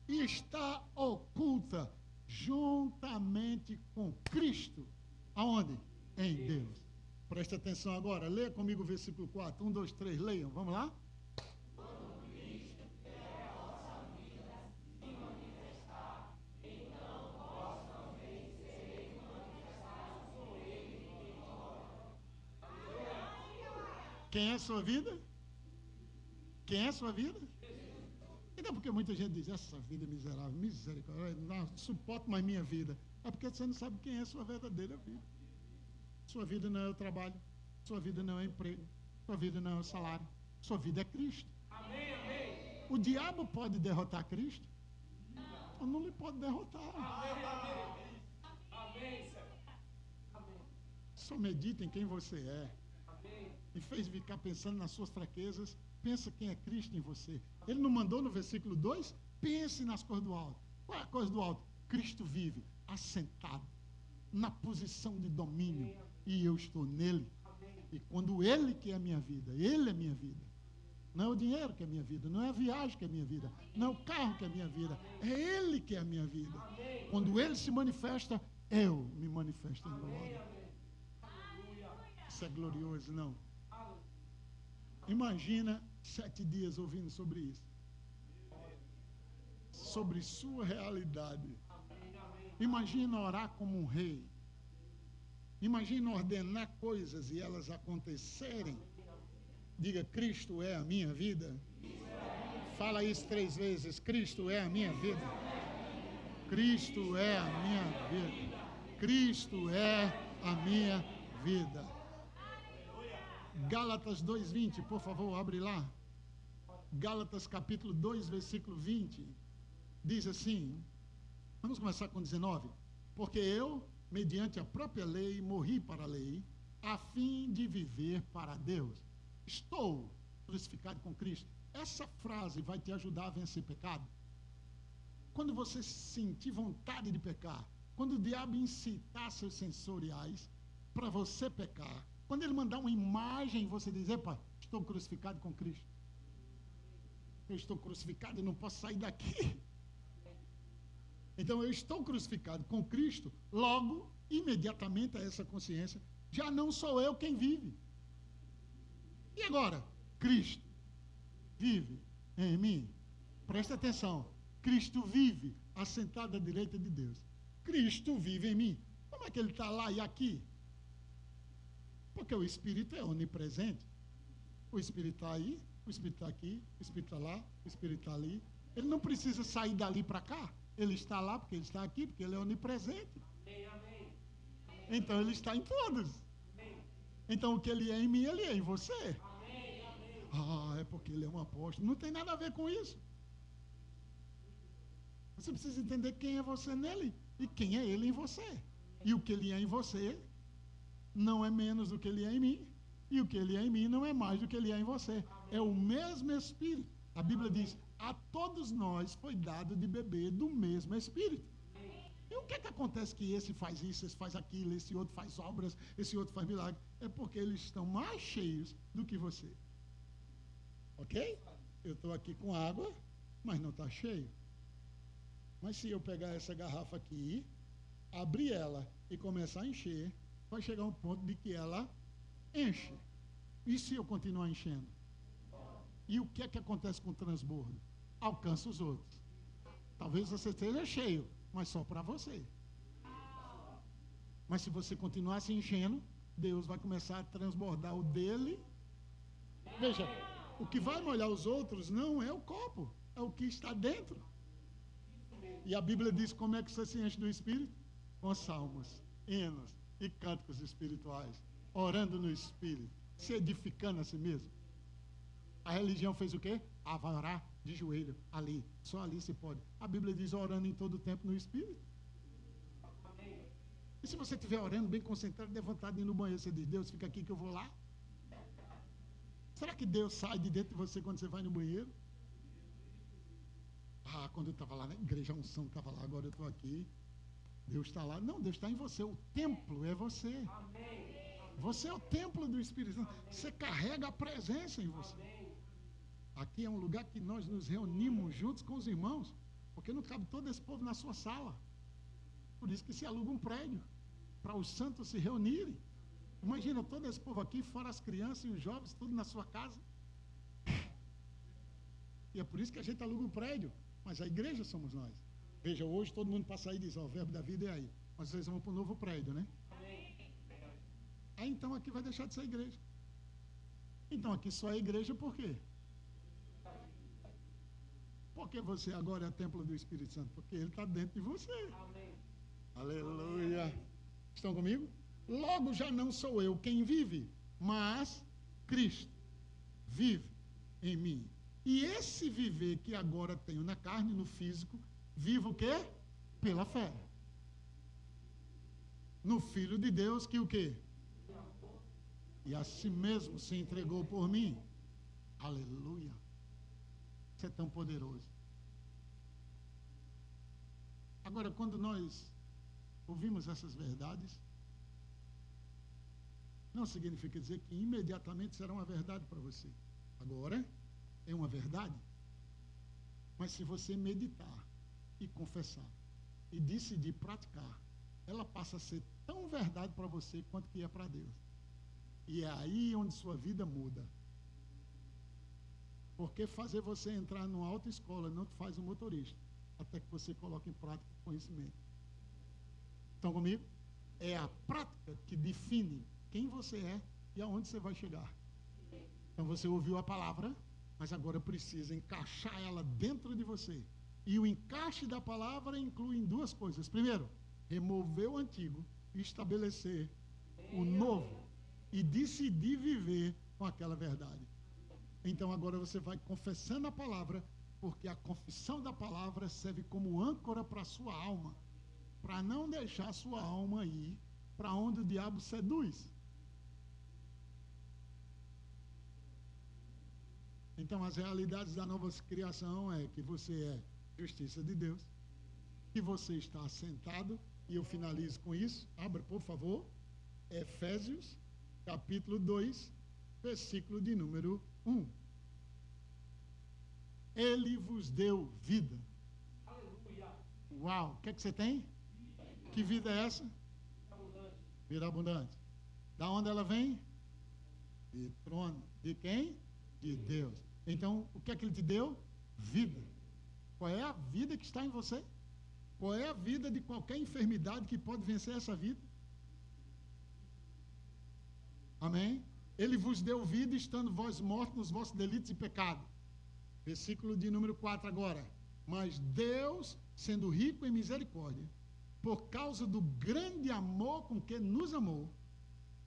está oculta juntamente com Cristo. Aonde? Em Deus. Presta atenção agora, leia comigo o versículo 4. 1, 2, 3, leiam, vamos lá? Quem é a sua vida? Quem é a sua vida? Até porque muita gente diz, essa vida é miserável, misericórdia, não suporto mais minha vida. É porque você não sabe quem é a sua verdadeira vida. Sua vida não é o trabalho, sua vida não é o emprego, sua vida não é o salário, sua vida é Cristo. Amém, amém. O diabo pode derrotar Cristo? Ou não lhe pode derrotar. Amém, amém. Amém. Só medita em quem você é. Amém. Em vez de ficar pensando nas suas fraquezas, pensa quem é Cristo em você. Ele não mandou no versículo 2? Pense nas coisas do alto. Qual é a coisa do alto? Cristo vive assentado na posição de domínio e eu estou nele. E quando ele que é a minha vida, ele é minha vida. Não é o dinheiro que é a minha vida, não é a viagem que é a minha vida, não é o carro que é a minha vida, é ele que é a minha vida. Quando ele se manifesta, eu me manifesto em glória. Isso é glorioso, não? Imagina 7 dias ouvindo sobre isso. Sobre sua realidade. Imagina orar como um rei. Imagina ordenar coisas e elas acontecerem. Diga, Cristo é a minha vida. Fala isso 3 vezes. Cristo é a minha vida. Cristo é a minha vida. Cristo é a minha vida. Gálatas 2:20, por favor, abre lá. Gálatas capítulo 2, versículo 20. Diz assim, vamos começar com 19. Porque eu, mediante a própria lei, morri para a lei, a fim de viver para Deus. Estou crucificado com Cristo. Essa frase vai te ajudar a vencer pecado. Quando você sentir vontade de pecar, quando o diabo incitar seus sensoriais para você pecar, quando ele mandar uma imagem, você diz, epa, estou crucificado com Cristo. Eu estou crucificado e não posso sair daqui. Então eu estou crucificado com Cristo, logo, imediatamente a essa consciência, já não sou eu quem vive. E agora? Cristo vive em mim. Presta atenção. Cristo vive assentado à direita de Deus. Cristo vive em mim. Como é que ele está lá e aqui? Porque o Espírito é onipresente. O Espírito está aí, o Espírito está aqui, o Espírito está lá, o Espírito está ali. Ele não precisa sair dali para cá. Ele está lá porque ele está aqui, porque ele é onipresente. Então ele está em todos. Então o que ele é em mim, ele é em você. Ah, é porque ele é um apóstolo. Não tem nada a ver com isso. Você precisa entender quem é você nele e quem é ele em você. E o que ele é em você não é menos do que ele é em mim. E o que ele é em mim não é mais do que ele é em você. É o mesmo Espírito. A Bíblia diz, a todos nós foi dado de beber do mesmo Espírito. E o que é que acontece que esse faz isso, esse faz aquilo, esse outro faz obras, esse outro faz milagre? É porque eles estão mais cheios do que você. Ok? Eu estou aqui com água, mas não está cheio. Mas se eu pegar essa garrafa aqui, abrir ela e começar a encher, vai chegar um ponto de que ela enche. E se eu continuar enchendo? E o que é que acontece com o transbordo? Alcança os outros. Talvez você esteja cheio, mas só para você. Mas se você continuar se enchendo, Deus vai começar a transbordar o dele. Veja, o que vai molhar os outros não é o copo, é o que está dentro. E a Bíblia diz como é que você se enche do Espírito? Com salmos, hinos e cânticos espirituais, orando no Espírito, se edificando a si mesmo. A religião fez o quê? Ah, vai orar de joelho, ali, só ali se pode. A Bíblia diz orando em todo o tempo no Espírito. E se você estiver orando bem concentrado, der vontade de ir no banheiro, você diz, Deus, fica aqui que eu vou lá. Será que Deus sai de dentro de você quando você vai no banheiro? Ah, quando eu estava lá na igreja, a unção estava lá, agora eu estou aqui. Deus está lá. Não, Deus está em você. O templo é você. Você é o templo do Espírito Santo. Você carrega a presença em você. Aqui é um lugar que nós nos reunimos juntos com os irmãos, porque não cabe todo esse povo na sua sala. Por isso que se aluga um prédio, para os santos se reunirem. Imagina todo esse povo aqui, fora as crianças e os jovens, tudo na sua casa. E é por isso que a gente aluga um prédio, mas a igreja somos nós. Veja, hoje todo mundo passa aí e diz, ó, o verbo da vida é aí. Mas vocês vão para o novo prédio, né? Aí então aqui vai deixar de ser igreja. Então aqui só é igreja por quê? Porque você agora é templo do Espírito Santo? Porque ele está dentro de você. Amém. Aleluia. Estão comigo? Logo já não sou eu quem vive, mas Cristo vive em mim. E esse viver que agora tenho na carne, no físico, vivo o quê? Pela fé. No Filho de Deus que o quê? E a si mesmo se entregou por mim. Aleluia. Isso é tão poderoso. Agora, quando nós ouvimos essas verdades, não significa dizer que imediatamente será uma verdade para você. Agora, é uma verdade. Mas se você meditar e confessar e decidir praticar, ela passa a ser tão verdade para você quanto que é para Deus. E é aí onde sua vida muda. Porque fazer você entrar numa autoescola não te faz um motorista, até que você coloque em prática o conhecimento. Estão comigo? É a prática que define quem você é e aonde você vai chegar. Então você ouviu a palavra, mas agora precisa encaixar ela dentro de você. E o encaixe da palavra inclui duas coisas. Primeiro, remover o antigo e estabelecer o novo. E decidir viver com aquela verdade. Então agora você vai confessando a palavra, porque a confissão da palavra serve como âncora para a sua alma, para não deixar a sua alma ir para onde o diabo seduz. Então as realidades da nova criação é que você é justiça de Deus, que você está assentado, e eu finalizo com isso. Abra, por favor, Efésios capítulo 2, versículo de número 1. Ele vos deu vida. Aleluia. Uau, o que é que você tem? Que vida é essa? Abundante. Vida abundante. Da onde ela vem? De trono. De quem? De Deus. Então, o que é que ele te deu? Vida. Qual é a vida que está em você? Qual é a vida de qualquer enfermidade que pode vencer essa vida? Amém? Ele vos deu vida, estando vós mortos nos vossos delitos e pecados. Versículo de número 4 agora. Mas Deus, sendo rico em misericórdia, por causa do grande amor com que nos amou,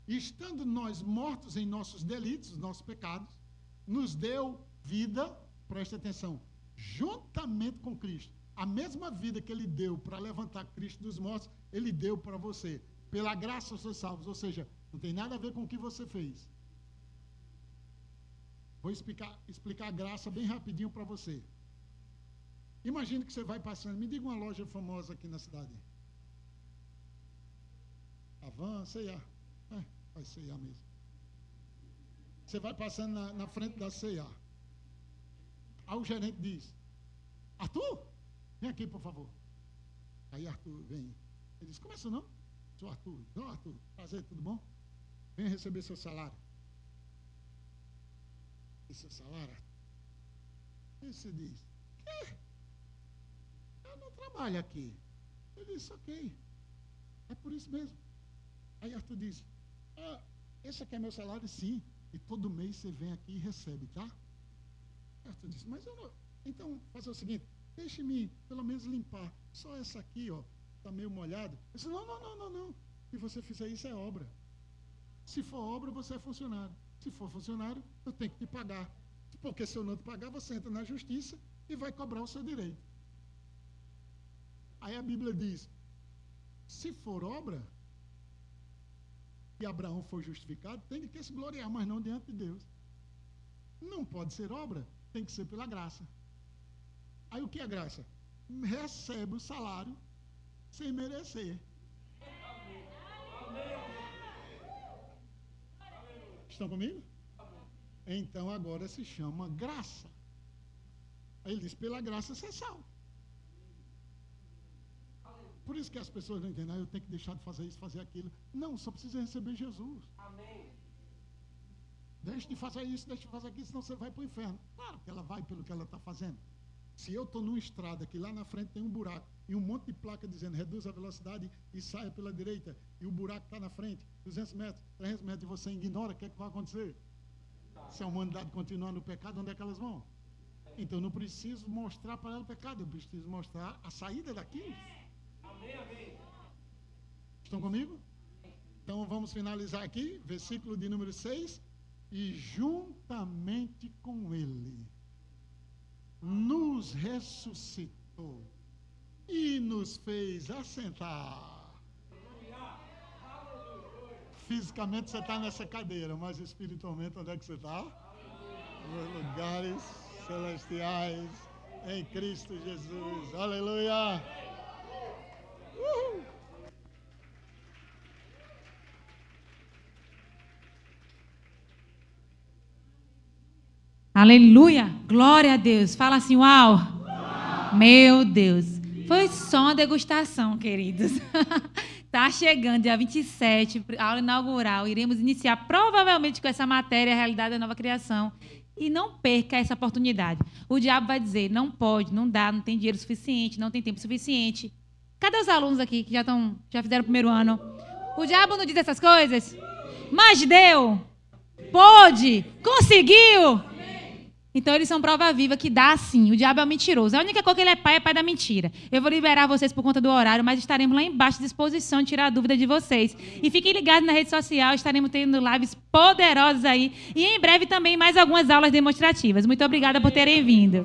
estando nós mortos em nossos delitos, nossos pecados, nos deu vida, preste atenção, juntamente com Cristo. A mesma vida que ele deu para levantar Cristo dos mortos, ele deu para você. Pela graça sois salvos, ou seja, não tem nada a ver com o que você fez. Vou explicar a graça bem rapidinho para você. Imagine que você vai passando, me diga uma loja famosa aqui na cidade. Avan, C&A. Vai C&A mesmo. Você vai passando na frente da C&A. Aí o gerente diz, Arthur, vem aqui, por favor. Aí Arthur vem. Ele diz, como é seu nome? Sou Arthur. Não, Arthur, prazer, tudo bom? Venha receber seu salário. E seu salário? Aí você diz, quê? Eu não trabalho aqui. Ele disse, ok. É por isso mesmo. Aí Arthur diz, esse aqui é meu salário? Sim. E todo mês você vem aqui e recebe, tá? Aí Arthur disse, mas eu não... Então, faça o seguinte, deixe-me pelo menos limpar. Só essa aqui, ó, está meio molhado. Eu disse, não. Se você fizer isso, é obra. Se for obra, você é funcionário. Se for funcionário, eu tenho que te pagar. Porque se eu não te pagar, você entra na justiça e vai cobrar o seu direito. Aí a Bíblia diz, se for obra, e Abraão foi justificado, tem que se gloriar, mas não diante de Deus. Não pode ser obra, tem que ser pela graça. Aí o que é graça? Recebe o salário sem merecer. Estão comigo? Então agora se chama graça. Aí ele diz, pela graça você é salvo. Por isso que as pessoas não entendem, eu tenho que deixar de fazer isso, fazer aquilo. Não, só precisa receber Jesus. Amém. Deixa de fazer isso, deixa de fazer aquilo, senão você vai para o inferno. Claro que ela vai pelo que ela está fazendo. Se eu estou numa estrada que lá na frente tem um buraco e um monte de placa dizendo reduza a velocidade e saia pela direita, e o buraco está na frente, 200 metros, 300 metros, e você ignora, o que é que vai acontecer? Se a humanidade continuar no pecado, onde é que elas vão? Então, eu não preciso mostrar para ela o pecado, eu preciso mostrar a saída daquilo. Estão comigo? Então, vamos finalizar aqui, versículo de número 6. E juntamente com ele, nos ressuscitou e nos fez assentar. Fisicamente você está nessa cadeira, mas espiritualmente onde é que você está? Nos lugares celestiais, em Cristo Jesus. Aleluia! Uhul. Aleluia! Glória a Deus! Fala assim, uau! Uau. Meu Deus! Foi só uma degustação, queridos. Está chegando, dia 27, aula inaugural. Iremos iniciar provavelmente com essa matéria, a realidade da nova criação. E não perca essa oportunidade. O diabo vai dizer, não pode, não dá, não tem dinheiro suficiente, não tem tempo suficiente. Cadê os alunos aqui que já fizeram o primeiro ano? O diabo não diz essas coisas? Mas deu! Pôde! Conseguiu! Então, eles são prova viva que dá sim. O diabo é um mentiroso. A única coisa que ele é pai da mentira. Eu vou liberar vocês por conta do horário, mas estaremos lá embaixo à disposição de tirar a dúvida de vocês. E fiquem ligados na rede social, estaremos tendo lives poderosas aí. E em breve também mais algumas aulas demonstrativas. Muito obrigada por terem vindo.